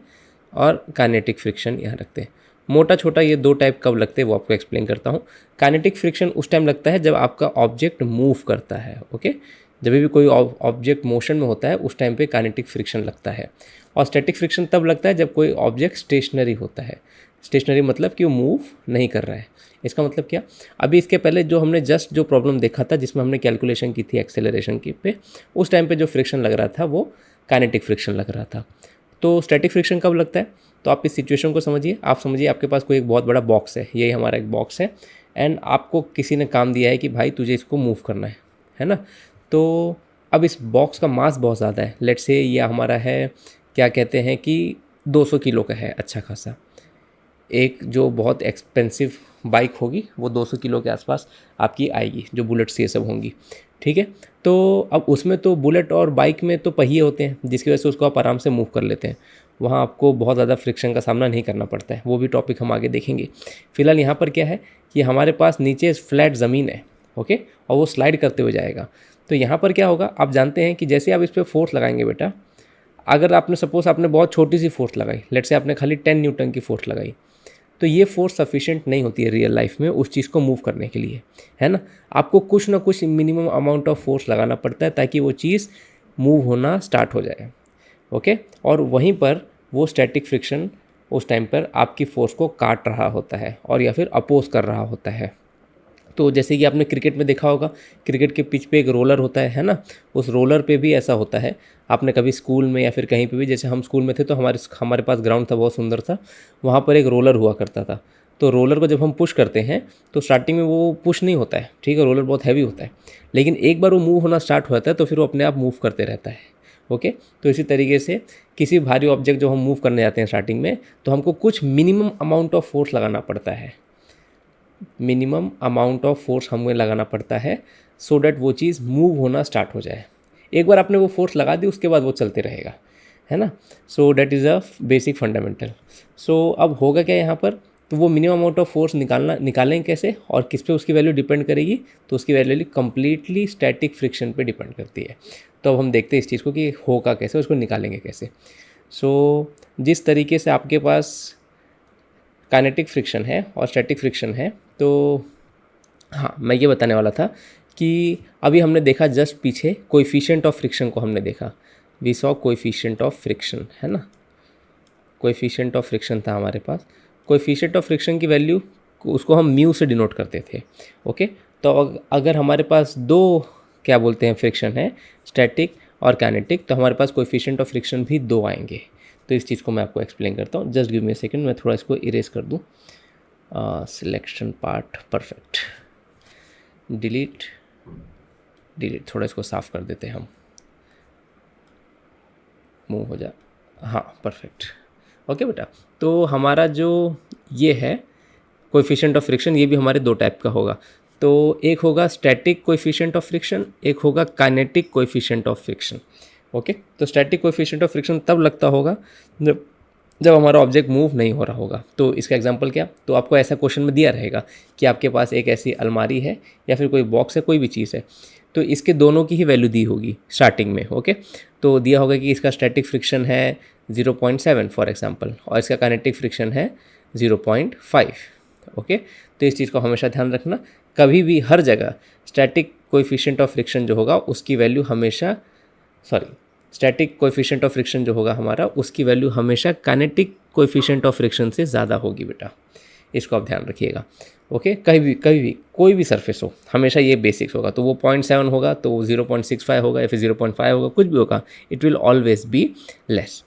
और काइनेटिक फ्रिक्शन यहाँ रखते हैं। मोटा छोटा ये दो टाइप कब लगते हैं वो आपको एक्सप्लेन करता हूँ। काइनेटिक फ्रिक्शन उस टाइम लगता है जब आपका ऑब्जेक्ट मूव करता है, ओके। जब भी कोई ऑब्जेक्ट मोशन में होता है उस टाइम पे काइनेटिक फ्रिक्शन लगता है। और स्टैटिक फ्रिक्शन तब लगता है जब कोई ऑब्जेक्ट स्टेशनरी होता है। स्टेशनरी मतलब कि वो मूव नहीं कर रहा है। इसका मतलब क्या, अभी इसके पहले जो हमने जस्ट जो प्रॉब्लम देखा था जिसमें हमने कैलकुलेशन की थी एक्सेलरेशन की पे, उस टाइम पे जो फ्रिक्शन लग रहा था वो काइनेटिक फ्रिक्शन लग रहा था। तो स्टैटिक फ्रिक्शन कब लगता है, तो आप इस सिचुएशन को समझिए। आप समझिए आपके पास कोई एक बहुत बड़ा बॉक्स है, यही हमारा एक बॉक्स है, एंड आपको किसी ने काम दिया है कि भाई तुझे इसको मूव करना है है ना। तो अब इस बॉक्स का मास बहुत ज़्यादा है, लेट्स से ये हमारा है, क्या कहते हैं कि 200 किलो का है अच्छा खासा। एक जो बहुत एक्सपेंसिव बाइक होगी वो 200 किलो के आसपास आपकी आएगी, जो बुलेट्स ये सब होंगी, ठीक है। तो अब उसमें तो बुलेट और बाइक में तो पहिए होते हैं, जिसकी वजह से उसको आप आराम से मूव कर लेते हैं, वहाँ आपको बहुत ज़्यादा फ्रिक्शन का सामना नहीं करना पड़ता है। वो भी टॉपिक हम आगे देखेंगे। फिलहाल यहाँ पर क्या है कि हमारे पास नीचे फ्लैट ज़मीन है, ओके, और वो स्लाइड करते हुए जाएगा। तो यहाँ पर क्या होगा, आप जानते हैं कि जैसे आप इस पर फोर्स लगाएंगे बेटा, अगर आपने सपोज आपने बहुत छोटी सी फोर्स लगाई, लेट से आपने खाली 10 न्यूटन की फोर्स लगाई, तो ये फोर्स सफिशिएंट नहीं होती है रियल लाइफ में उस चीज़ को मूव करने के लिए, है ना। आपको कुछ ना कुछ मिनिमम अमाउंट ऑफ फोर्स लगाना पड़ता है ताकि वो चीज़ मूव होना स्टार्ट हो जाए, ओके। और वहीं पर वो स्टैटिक फ्रिक्शन उस टाइम पर आपकी फोर्स को काट रहा होता है और या फिर अपोज कर रहा होता है। तो जैसे कि आपने क्रिकेट में देखा होगा, क्रिकेट के पिच पे एक रोलर होता है ना, उस रोलर पे भी ऐसा होता है। आपने कभी स्कूल में या फिर कहीं पे भी, जैसे हम स्कूल में थे तो हमारे पास ग्राउंड था, बहुत सुंदर था, वहाँ पर एक रोलर हुआ करता था। तो रोलर को जब हम पुश करते हैं तो स्टार्टिंग में वो पुश नहीं होता है, ठीक है, रोलर बहुत हैवी होता है, लेकिन एक बार वो मूव होना स्टार्ट हो जाता है तो फिर वो अपने आप मूव करते रहता है, ओके। तो इसी तरीके से किसी भारी ऑब्जेक्ट जो हम मूव करने जाते हैं स्टार्टिंग में, तो हमको कुछ मिनिमम अमाउंट ऑफ फोर्स लगाना पड़ता है, मिनिमम अमाउंट ऑफ फोर्स हमें लगाना पड़ता है सो डैट वो चीज़ मूव होना स्टार्ट हो जाए। एक बार आपने वो फोर्स लगा दी उसके बाद वो चलते रहेगा, है ना। So that is a basic fundamental. सो अब होगा क्या यहाँ पर, तो वो मिनिमम अमाउंट ऑफ फोर्स निकालेंगे कैसे और किस पे उसकी वैल्यू डिपेंड करेगी, तो उसकी वैल्यू कंप्लीटली स्टैटिक फ्रिक्शन पे डिपेंड करती है। तो अब हम देखते हैं इस चीज़ को कि होगा कैसे, उसको निकालेंगे कैसे। सो जिस तरीके से आपके पास काइनेटिक फ्रिक्शन है और स्टैटिक फ्रिक्शन है, तो हाँ मैं ये बताने वाला था कि अभी हमने देखा जस्ट पीछे कोएफिशिएंट ऑफ फ्रिक्शन को हमने देखा, we saw coefficient of friction, है ना, कोएफिशिएंट ऑफ फ्रिक्शन था हमारे पास। कोएफिशिएंट ऑफ फ्रिक्शन की वैल्यू उसको हम म्यू से डिनोट करते थे, ओके। तो अगर हमारे पास दो क्या बोलते हैं फ्रिक्शन है, स्टैटिक और काइनेटिक, तो हमारे पास कोएफिशिएंट ऑफ फ्रिक्शन भी दो आएंगे। तो इस चीज़ को मैं आपको एक्सप्लेन करता हूँ, just give me a second, मैं थोड़ा इसको इरेज कर दूँ। सिलेक्शन पार्ट, परफेक्ट, डिलीट, थोड़ा इसको साफ़ कर देते हैं हम, मूव हो जा, हाँ परफेक्ट, ओके बेटा। तो हमारा जो ये है कोएफिशिएंट ऑफ फ्रिक्शन, ये भी हमारे दो टाइप का होगा। तो एक होगा स्टैटिक कोएफिशिएंट ऑफ फ्रिक्शन, एक होगा kinetic coefficient of friction, okay. तो स्टैटिक कोएफिशिएंट ऑफ फ्रिक्शन तब लगता होगा जब हमारा ऑब्जेक्ट मूव नहीं हो रहा होगा। तो इसका एग्जांपल क्या, तो आपको ऐसा क्वेश्चन में दिया रहेगा कि आपके पास एक ऐसी अलमारी है या फिर कोई बॉक्स है, कोई भी चीज़ है, तो इसके दोनों की ही वैल्यू दी होगी स्टार्टिंग में, ओके। तो दिया होगा कि इसका स्टैटिक फ्रिक्शन है 0.7 फॉर एग्जांपल, और इसका काइनेटिक फ्रिक्शन है 0.5, ओके। तो इस चीज़ को हमेशा ध्यान रखना, कभी भी हर जगह स्टैटिक कोएफिशिएंट ऑफ फ्रिक्शन जो होगा उसकी वैल्यू हमेशा, स्टैटिक कोएफिशिएंट ऑफ फ्रिक्शन जो होगा हमारा, उसकी वैल्यू हमेशा काइनेटिक कोएफिशिएंट ऑफ फ्रिक्शन से ज़्यादा होगी बेटा, इसको आप ध्यान रखिएगा, ओके। कहीं भी कोई भी सरफेस हो, हमेशा ये बेसिक्स होगा। तो वो 0.7 होगा तो 0.65 होगा या फिर 0.5 होगा, कुछ भी होगा, it will always be less,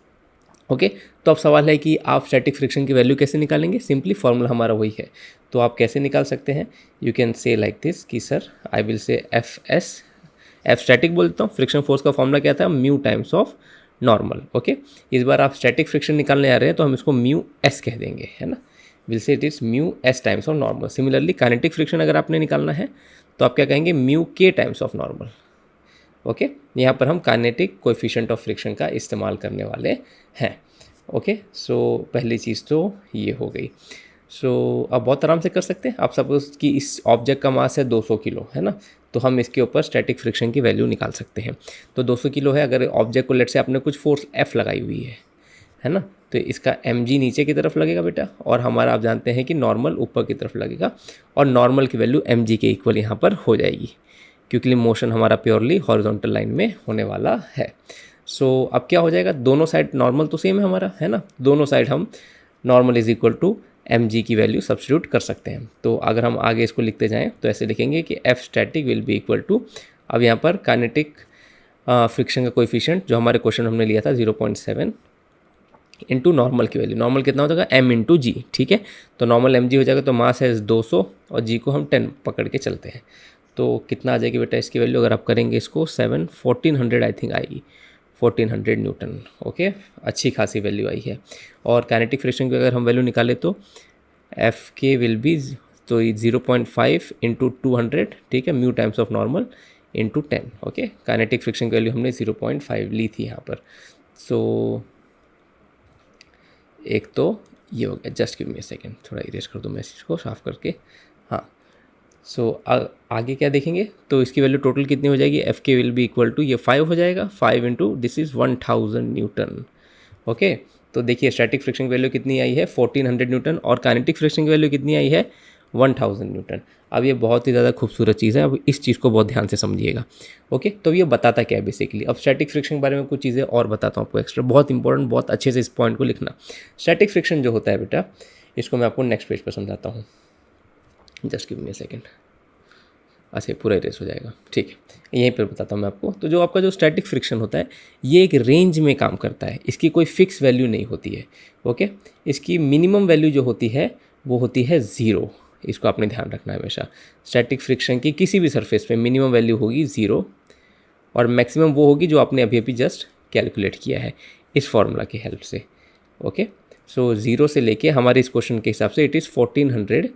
okay. तो अब सवाल है कि आप स्टैटिक फ्रिक्शन की वैल्यू कैसे निकालेंगे, सिंपली फॉर्मूला हमारा वही है। तो आप कैसे निकाल सकते हैं, you can say like this कि sir I will say F static बोलता हूँ, फ्रिक्शन फोर्स का फॉर्मूला क्या था, mu times of normal, okay. इस बार आप स्टैटिक फ्रिक्शन निकालने आ रहे हैं तो हम इसको म्यू एस कह देंगे, है ना, will say it is mu S times of normal. Similarly kinetic friction अगर आपने निकालना है तो आप क्या कहेंगे, म्यू के टाइम्स ऑफ नॉर्मल, ओके। यहाँ पर हम काइनेटिक कोएफिशिएंट ऑफ फ्रिक्शन का इस्तेमाल करने वाले हैं, ओके। सो पहली चीज़ तो ये हो गई। सो अब बहुत आराम से कर सकते हैं। आप सपोज कि इस ऑब्जेक्ट का मास है 200 किलो, है ना, तो हम इसके ऊपर स्टैटिक फ्रिक्शन की वैल्यू निकाल सकते हैं। तो 200 किलो है, अगर ऑब्जेक्ट को लेट से आपने कुछ फोर्स एफ लगाई हुई है ना, तो इसका mg नीचे की तरफ लगेगा बेटा, और हमारा आप जानते हैं कि नॉर्मल ऊपर की तरफ लगेगा, और नॉर्मल की वैल्यू mg के इक्वल यहाँ पर हो जाएगी, क्योंकि मोशन हमारा प्योरली हॉरिजॉन्टल लाइन में होने वाला है। सो अब क्या हो जाएगा, दोनों साइड नॉर्मल तो सेम है हमारा, है ना, दोनों साइड हम normal is equal to mg की वैल्यू सब्स्टिट्यूट कर सकते हैं। तो अगर हम आगे इसको लिखते जाएँ तो ऐसे लिखेंगे कि F static will be equal to, अब यहाँ पर काइनेटिक फ्रिक्शन का कोएफिशिएंट जो हमारे क्वेश्चन हमने लिया था 0.7 इंटू नॉर्मल की वैल्यू, नॉर्मल कितना हो जाएगा m इंटू जी, ठीक है। तो नॉर्मल mg हो जाएगा, तो मास है 200 और g को हम 10 पकड़ के चलते हैं, तो कितना आ जाएगी बेटा इसकी वैल्यू, अगर आप करेंगे इसको 1400 आई थिंक आएगी, 1400 न्यूटन। ओके, अच्छी खासी वैल्यू आई है। और काइनेटिक फ्रिक्शन की अगर हम वैल्यू निकालें तो एफ के विल बी, तो 0.5 इंटू 200, ठीक है, mu times of normal into 10। Okay, kinetic friction की वैल्यू हमने 0.5 ली थी यहाँ पर। सो एक तो ये हो गया, just give me a second, थोड़ा इरेज कर दूँ मैं इस चीज़ को साफ करके। हाँ, सो आगे क्या देखेंगे, तो इसकी वैल्यू टोटल कितनी हो जाएगी, एफ के विल बी इक्वल टू, ये 5 हो जाएगा, 5 into this is 1000 Newton. Okay, तो देखिए स्टैटिक फ्रिक्शन की वैल्यू कितनी आई है 1400 न्यूटन, और काइनेटिक फ्रिक्शन की वैल्यू कितनी आई है 1000 न्यूटन। अब ये बहुत ही ज़्यादा खूबसूरत चीज़ है, अब इस चीज़ को बहुत ध्यान से समझिएगा। ओके, तो ये बताता क्या है बेसिकली। अब स्टैटिक फ्रिक्शन के बारे में कुछ चीज़ें और बताता हूँ आपको एक्स्ट्रा, बहुत इंपॉर्टेंट, बहुत अच्छे से इस पॉइंट को लिखना। स्टैटिक फ्रिक्शन जो होता है बेटा, इसको मैं आपको नेक्स्ट पेज पर समझाता हूँ, just give me a second. अच्छा, पूरा इरेज हो जाएगा, ठीक है, यहीं पर बताता हूँ मैं आपको। तो जो आपका जो स्टैटिक फ्रिक्शन होता है, ये एक रेंज में काम करता है, इसकी कोई फिक्स वैल्यू नहीं होती है। ओके, इसकी मिनिमम वैल्यू जो होती है वो होती है 0, इसको आपने ध्यान रखना है हमेशा। स्टैटिक फ्रिक्शन की किसी भी सरफेस पे मिनिमम वैल्यू होगी 0, और मैक्सिमम वो होगी जो आपने अभी अभी जस्ट कैलकुलेट किया है इस फॉर्मूला की हेल्प से। ओके, सो 0 से लेके हमारे इस क्वेश्चन के हिसाब से it is 1400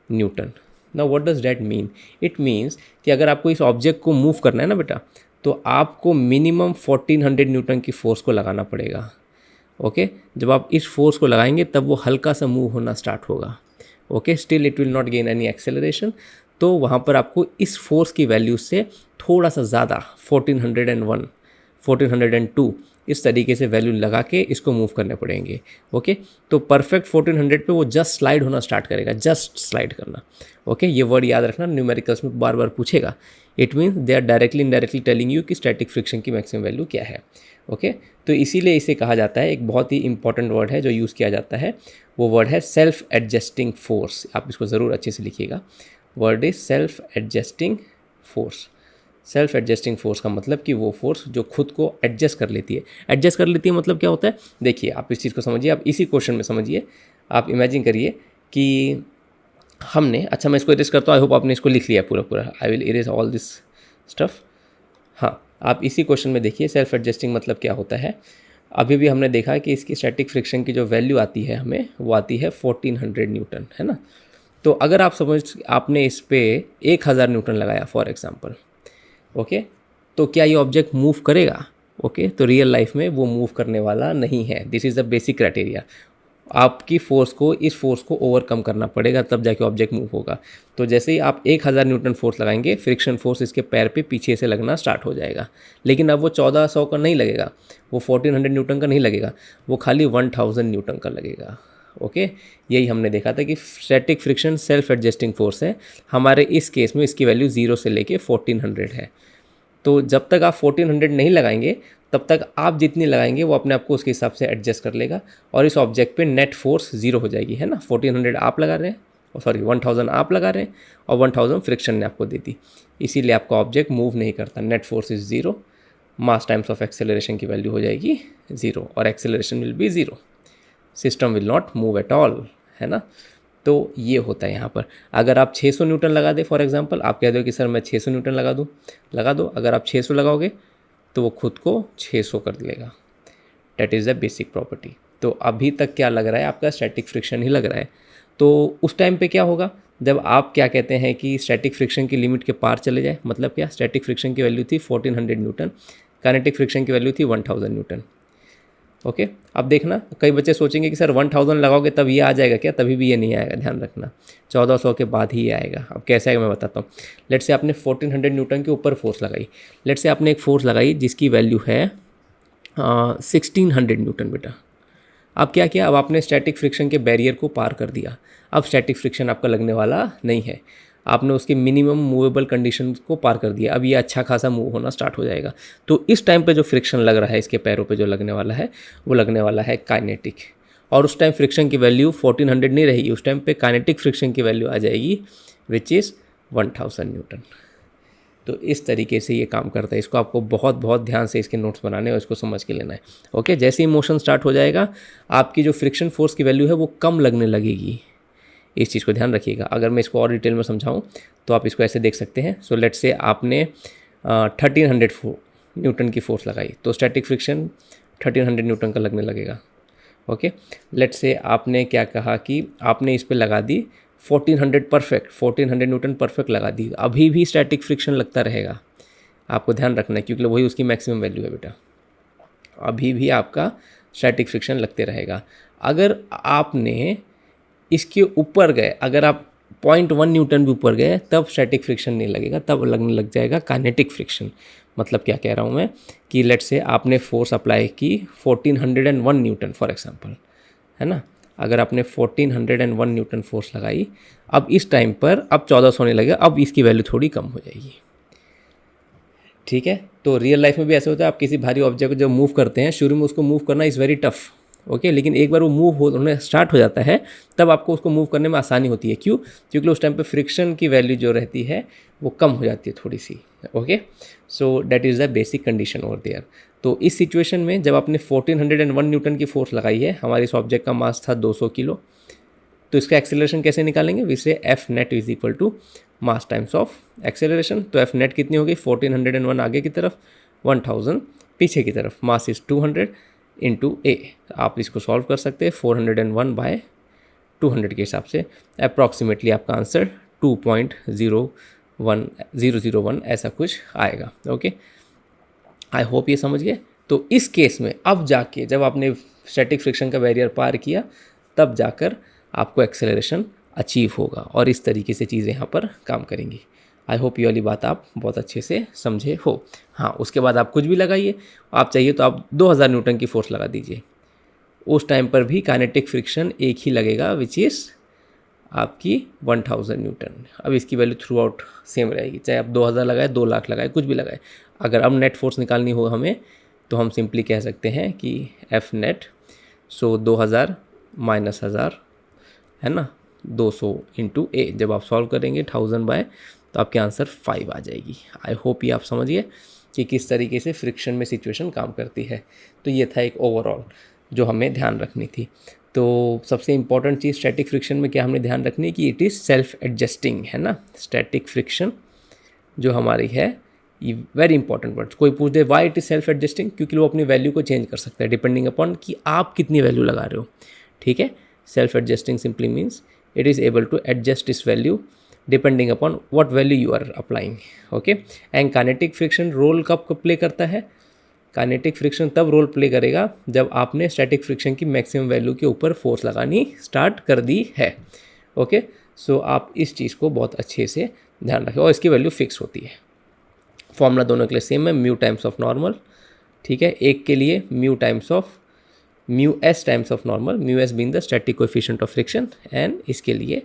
Newton. Now what does that mean, it means कि अगर आपको इस ऑब्जेक्ट को मूव करना है ना बेटा, तो आपको मिनिमम 1400 न्यूटन की फोर्स को लगाना पड़ेगा। ओके, जब आप इस फोर्स को लगाएंगे तब वो हल्का सा मूव होना स्टार्ट होगा। Okay, still it will not gain any acceleration. तो वहाँ पर आपको इस फोर्स की वैल्यू से थोड़ा सा ज़्यादा 1401, 1402 इस तरीके से वैल्यू लगा के इसको मूव करने पड़ेंगे। ओके, तो परफेक्ट 1400 पे वो जस्ट स्लाइड होना स्टार्ट करेगा, जस्ट स्लाइड करना। ओके, ये वर्ड याद रखना, न्यूमेरिकल्स में बार बार पूछेगा। It means they are directly indirectly telling you कि स्टैटिक फ्रिक्शन की मैक्सिमम वैल्यू क्या है। ओके, तो इसीलिए इसे कहा जाता है, एक बहुत ही इंपॉर्टेंट वर्ड है जो यूज़ किया जाता है, वो वर्ड है सेल्फ एडजस्टिंग फोर्स। आप इसको ज़रूर अच्छे से लिखिएगा, word is self adjusting force. Self adjusting force का मतलब कि वो फोर्स जो खुद को एडजस्ट कर लेती है। एडजस्ट कर लेती है मतलब क्या होता है, देखिए आप इस चीज़ को समझिए, आप इसी क्वेश्चन में समझिए। आप इमेजिन करिए कि हमने, अच्छा मैं इसको इरेज करता हूँ, आई होप आपने इसको लिख लिया पूरा, I will erase all this stuff. हाँ, आप इसी क्वेश्चन में देखिए सेल्फ एडजस्टिंग मतलब क्या होता है। अभी भी हमने देखा कि इसकी स्टैटिक फ्रिक्शन की जो वैल्यू आती है हमें, वो आती है 1400 न्यूटन, है ना। तो अगर आप समझ, आपने इस पे 1000 न्यूटन लगाया फॉर एग्जांपल, ओके, तो क्या ये ऑब्जेक्ट मूव करेगा? ओके, तो रियल लाइफ में वो मूव करने वाला नहीं है। This is the basic criteria. आपकी फोर्स को, इस फोर्स को ओवरकम करना पड़ेगा, तब जाके ऑब्जेक्ट मूव होगा। तो जैसे ही आप 1000 न्यूटन फोर्स लगाएंगे, फ्रिक्शन फोर्स इसके पैर पे पीछे से लगना स्टार्ट हो जाएगा। लेकिन अब वो 1400 का नहीं लगेगा, वो 1400 न्यूटन का नहीं लगेगा, वो खाली 1000 न्यूटन का लगेगा। ओके, यही हमने देखा था कि static friction self adjusting force है। हमारे इस केस में इसकी वैल्यू 0 से लेके 1400 है। तो जब तक आप 1400 नहीं लगाएंगे, तब तक आप जितनी लगाएंगे वो अपने आप को उसके हिसाब से एडजस्ट कर लेगा, और इस ऑब्जेक्ट पे नेट फोर्स 0 हो जाएगी, है ना। 1400 आप लगा रहे हैं, और सॉरी 1000 आप लगा रहे हैं, और 1000 फ्रिक्शन ने आपको दे दी, इसीलिए आपका ऑब्जेक्ट मूव नहीं करता। Net force is 0, mass times of acceleration की वैल्यू हो जाएगी 0, और acceleration will be 0, system will not move at all, है ना। तो ये होता है यहाँ पर। अगर आप 600 न्यूटन लगा दें फॉर एग्जांपल, आप कह दो कि सर मैं 600 न्यूटन लगा दूँ, लगा दो। अगर आप 600 लगाओगे तो वो खुद को 600 कर लेगा। That is the basic property. तो अभी तक क्या लग रहा है, आपका स्टैटिक फ्रिक्शन ही लग रहा है। तो उस टाइम पे क्या होगा, जब आप क्या कहते हैं कि स्टैटिक फ्रिक्शन की लिमिट के पार चले जाए, मतलब क्या, स्टैटिक फ्रिक्शन की वैल्यू थी 1400 न्यूटन, काइनेटिक फ्रिक्शन की वैल्यू थी 1000 न्यूटन। ओके, अब देखना, कई बच्चे सोचेंगे कि सर 1000 लगाओगे तब ये आ जाएगा क्या, तभी भी ये नहीं आएगा, ध्यान रखना 1400 के बाद ही ये आएगा। अब कैसे आएगा मैं बताता हूँ। लेट से आपने 1400 न्यूटन के ऊपर फोर्स लगाई, लेट से आपने एक फोर्स लगाई जिसकी वैल्यू है 1600 न्यूटन बेटा। अब क्या किया, अब आपने स्टैटिक फ्रिक्शन के बैरियर को पार कर दिया। अब स्टैटिक फ्रिक्शन आपका लगने वाला नहीं है, आपने उसके मिनिमम मूवेबल कंडीशन को पार कर दिया। अब ये अच्छा खासा मूव होना स्टार्ट हो जाएगा। तो इस टाइम पे जो फ्रिक्शन लग रहा है इसके पैरों पे जो लगने वाला है, वो लगने वाला है काइनेटिक। और उस टाइम फ्रिक्शन की वैल्यू 1400 नहीं रहेगी, उस टाइम पे काइनेटिक फ्रिक्शन की वैल्यू आ जाएगी विच इज़ 1000 न्यूटन। तो इस तरीके से ये काम करता है। इसको आपको बहुत बहुत ध्यान से इसके नोट्स बनाने और इसको समझ के लेना है। ओके, जैसे ही मोशन स्टार्ट हो जाएगा, आपकी जो फ्रिक्शन फोर्स की वैल्यू है वो कम लगने लगेगी। इस चीज़ को ध्यान रखिएगा। अगर मैं इसको और डिटेल में समझाऊँ तो आप इसको ऐसे देख सकते हैं। सो लेट्स से आपने 1300 न्यूटन की फोर्स लगाई तो स्टैटिक फ्रिक्शन 1300 न्यूटन का लगने लगेगा। ओके, लेट्स से आपने क्या कहा कि आपने इस पे लगा दी 1400 परफेक्ट, 1400 न्यूटन परफेक्ट लगा दी, अभी भी स्टैटिक फ्रिक्शन लगता रहेगा। आपको ध्यान रखना है क्योंकि वही उसकी मैक्सिमम वैल्यू है बेटा, अभी भी आपका स्टैटिक फ्रिक्शन लगते रहेगा। अगर आपने इसके ऊपर गए, अगर आप 0.1 न्यूटन भी ऊपर गए तब स्टैटिक फ्रिक्शन नहीं लगेगा, तब लगने लग जाएगा काइनेटिक फ्रिक्शन। मतलब क्या कह रहा हूँ मैं कि लेट्स से आपने फोर्स अप्लाई की 1401 न्यूटन फॉर एग्जांपल, है ना। अगर आपने 1401 न्यूटन फोर्स लगाई, अब इस टाइम पर अब 1400 होने लगेगा, अब इसकी वैल्यू थोड़ी कम हो जाएगी। ठीक है, तो रियल लाइफ में भी ऐसे होता है, आप किसी भारी ऑब्जेक्ट को जब मूव करते हैं, शुरू में उसको मूव करना इज़ वेरी टफ। ओके, लेकिन एक बार वो मूव होने स्टार्ट हो जाता है तब आपको उसको मूव करने में आसानी होती है। क्यों? क्योंकि उस टाइम पे फ्रिक्शन की वैल्यू जो रहती है वो कम हो जाती है थोड़ी सी। Okay, so that is the basic condition over there. तो इस सिचुएशन में जब आपने 1401 न्यूटन की फोर्स लगाई है, हमारे इस ऑब्जेक्ट का मास था 200 किलो, तो इसका एक्सेलरेशन कैसे निकालेंगे? We say F net is equal to mass times of acceleration. तो एफ नेट कितनी होगी? 1401 आगे की तरफ, 1000 पीछे की तरफ, मास इज 200 इंटू ए। आप इसको सॉल्व कर सकते हैं 401 बाय 200 के हिसाब से, अप्रॉक्सीमेटली आपका आंसर 2.01001 ऐसा कुछ आएगा। ओके, आई होप ये समझ गए। तो इस केस में अब जाके जब आपने स्टैटिक फ्रिक्शन का बैरियर पार किया तब जाकर आपको एक्सेलरेशन अचीव होगा, और इस तरीके से चीज़ें यहाँ पर काम करेंगी। आई होप ये वाली बात आप बहुत अच्छे से समझे हो। हाँ, उसके बाद आप कुछ भी लगाइए, आप चाहिए तो आप 2000 न्यूटन की फोर्स लगा दीजिए, उस टाइम पर भी काइनेटिक फ्रिक्शन एक ही लगेगा, विच इज़ आपकी 1000 न्यूटन। अब इसकी वैल्यू थ्रू आउट सेम रहेगी, चाहे आप 2000 लगाए, 2 लाख लगाए, कुछ भी लगाए। अगर अब नेट फोर्स निकालनी हो हमें तो हम सिंपली कह सकते हैं कि एफ नेट, सो 2000 माइनस 1000 है ना, 200 इंटू ए। जब आप सॉल्व करेंगे 1000 बाय तो आपके आंसर 5 आ जाएगी। आई होप ये आप समझिए कि किस तरीके से फ्रिक्शन में सिचुएशन काम करती है। तो ये था एक ओवरऑल जो हमें ध्यान रखनी थी। तो सबसे इंपॉर्टेंट चीज़ स्टैटिक फ्रिक्शन में क्या हमने ध्यान रखनी है कि इट इज़ सेल्फ एडजस्टिंग, है ना। स्टैटिक फ्रिक्शन जो हमारी है ये वेरी इंपॉर्टेंट वर्ड। कोई पूछ दे why it is self adjusting, क्योंकि वो अपनी वैल्यू को चेंज कर सकता है डिपेंडिंग अपॉन कि आप कितनी वैल्यू लगा रहे हो। ठीक है, self adjusting simply means it is able to adjust its value depending upon what value you are applying. Okay, and kinetic friction role कब प्ले करता है? काइनेटिक फ्रिक्शन तब रोल प्ले करेगा जब आपने स्टैटिक फ्रिक्शन की मैक्सिमम वैल्यू के ऊपर फोर्स लगानी स्टार्ट कर दी है। ओके, सो आप इस चीज़ को बहुत अच्छे से ध्यान रखें, और इसकी वैल्यू फिक्स होती है। फॉर्मूला दोनों के लिए सेम है, म्यू टाइम्स ऑफ नॉर्मल। ठीक है, एक के लिए mu times of mu S times of normal, mu S being the static coefficient of friction, and इसके लिए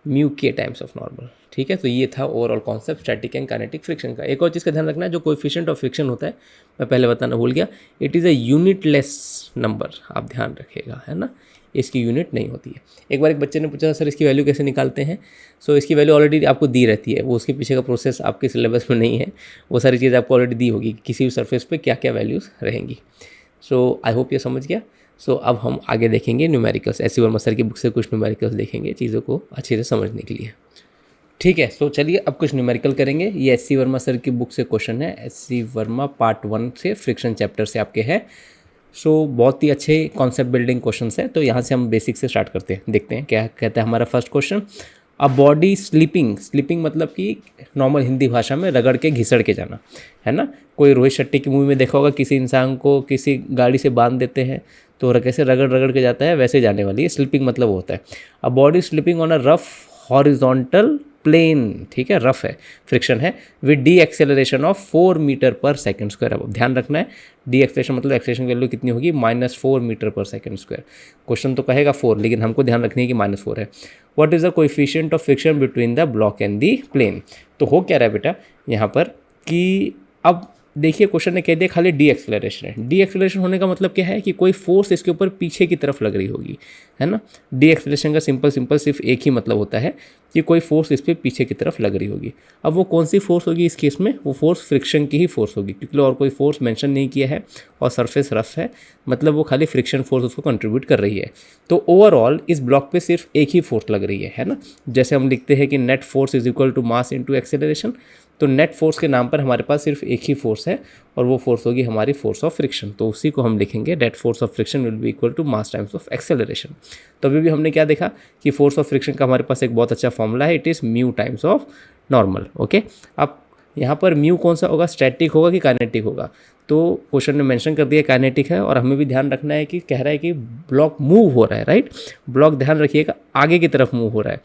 म्यू के टाइम्स ऑफ नॉर्मल। ठीक है, तो ये था overall concept static and kinetic friction का। एक और चीज़ का ध्यान रखना है, जो कोएफिशिएंट ऑफ फ्रिक्शन होता है, मैं पहले बताना भूल गया, it is a unitless number, आप ध्यान रखिएगा, है ना। इसकी यूनिट नहीं होती है। एक बार एक बच्चे ने पूछा सर इसकी वैल्यू कैसे निकालते हैं? सो इसकी वैल्यू ऑलरेडी आपको दी रहती है, वो उसके पीछे का प्रोसेस आपके सिलेबस में नहीं है, वो सारी चीज़ आपको ऑलरेडी दी होगी, किसी भी सरफेस पे क्या क्या वैल्यूज़ रहेंगी। सो आई होप ये समझ गया। सो अब हम आगे देखेंगे numericals, S C Verma sir की बुक से कुछ न्यूमेरिकल्स देखेंगे चीज़ों को अच्छे से समझने के लिए। ठीक है, सो चलिए अब कुछ न्यूमेरिकल करेंगे। ये एस सी वर्मा सर की बुक से क्वेश्चन है, एस सी वर्मा पार्ट 1 से फ्रिक्शन चैप्टर से आपके है। सो बहुत ही अच्छे कॉन्सेप्ट बिल्डिंग क्वेश्चंस है, तो यहाँ से हम बेसिक से स्टार्ट करते हैं, देखते हैं क्या कहता है हमारा first question. A body slipping, slipping मतलब कि नॉर्मल हिंदी भाषा में रगड़ के घिसड़ के जाना, है ना। कोई रोहित शेट्टी की मूवी में देखा होगा, किसी इंसान को किसी गाड़ी से बांध देते हैं तो कैसे रगड़ रगड़ के जाता है, वैसे जाने वाली है स्लिपिंग मतलब होता है। A body slipping on a rough horizontal plane, ठीक है, रफ है, फ्रिक्शन है, with the acceleration of 4 metre per second square. अब ध्यान रखना है, डी एक्सेलरेशन मतलब एक्सेलरेशन की वैल्यू कितनी होगी? -4 metre per second square. Question तो कहेगा 4, लेकिन हमको ध्यान रखनी है कि -4 है। What is the coefficient of friction between the block and the plane? तो हो क्या रहा है बेटा यहाँ पर कि अब देखिए क्वेश्चन ने कह दिया खाली डी एक्सेलरेशन है। डी एक्सेलरेशन होने का मतलब क्या है कि कोई फोर्स इसके ऊपर पीछे की तरफ लग रही होगी, है ना। डी एक्सेलरेशन का सिंपल सिर्फ एक ही मतलब होता है कि कोई फोर्स इस पर पीछे की तरफ लग रही होगी। अब वो कौन सी फोर्स होगी इस केस में, वो फोर्स फ्रिक्शन की ही फोर्स होगी, क्योंकि और कोई फोर्स मेंशन नहीं किया है और सरफेस रफ है, मतलब वो खाली फ्रिक्शन फोर्स उसको कंट्रीब्यूट कर रही है। तो ओवरऑल इस ब्लॉक पे सिर्फ एक ही फोर्स लग रही है ना। जैसे हम लिखते हैं कि net force is equal to mass into acceleration, तो नेट फोर्स के नाम पर हमारे पास सिर्फ एक ही फोर्स है और वो फोर्स होगी हमारी फोर्स ऑफ फ्रिक्शन। तो उसी को हम लिखेंगे that force of friction will be equal to mass times of acceleration. तो अभी भी हमने क्या देखा कि फोर्स ऑफ फ्रिक्शन का हमारे पास एक बहुत अच्छा फॉर्मूला है, it is mu times of normal. Okay, अब यहाँ पर म्यू कौन सा होगा, स्टैटिक होगा कि काइनेटिक होगा। तो क्वेश्चन ने मेंशन कर दिया काइनेटिक है, और हमें भी ध्यान रखना है कि कह रहा है कि ब्लॉक मूव हो रहा है, राइट। ब्लॉक ध्यान रखिएगा आगे की तरफ मूव हो रहा है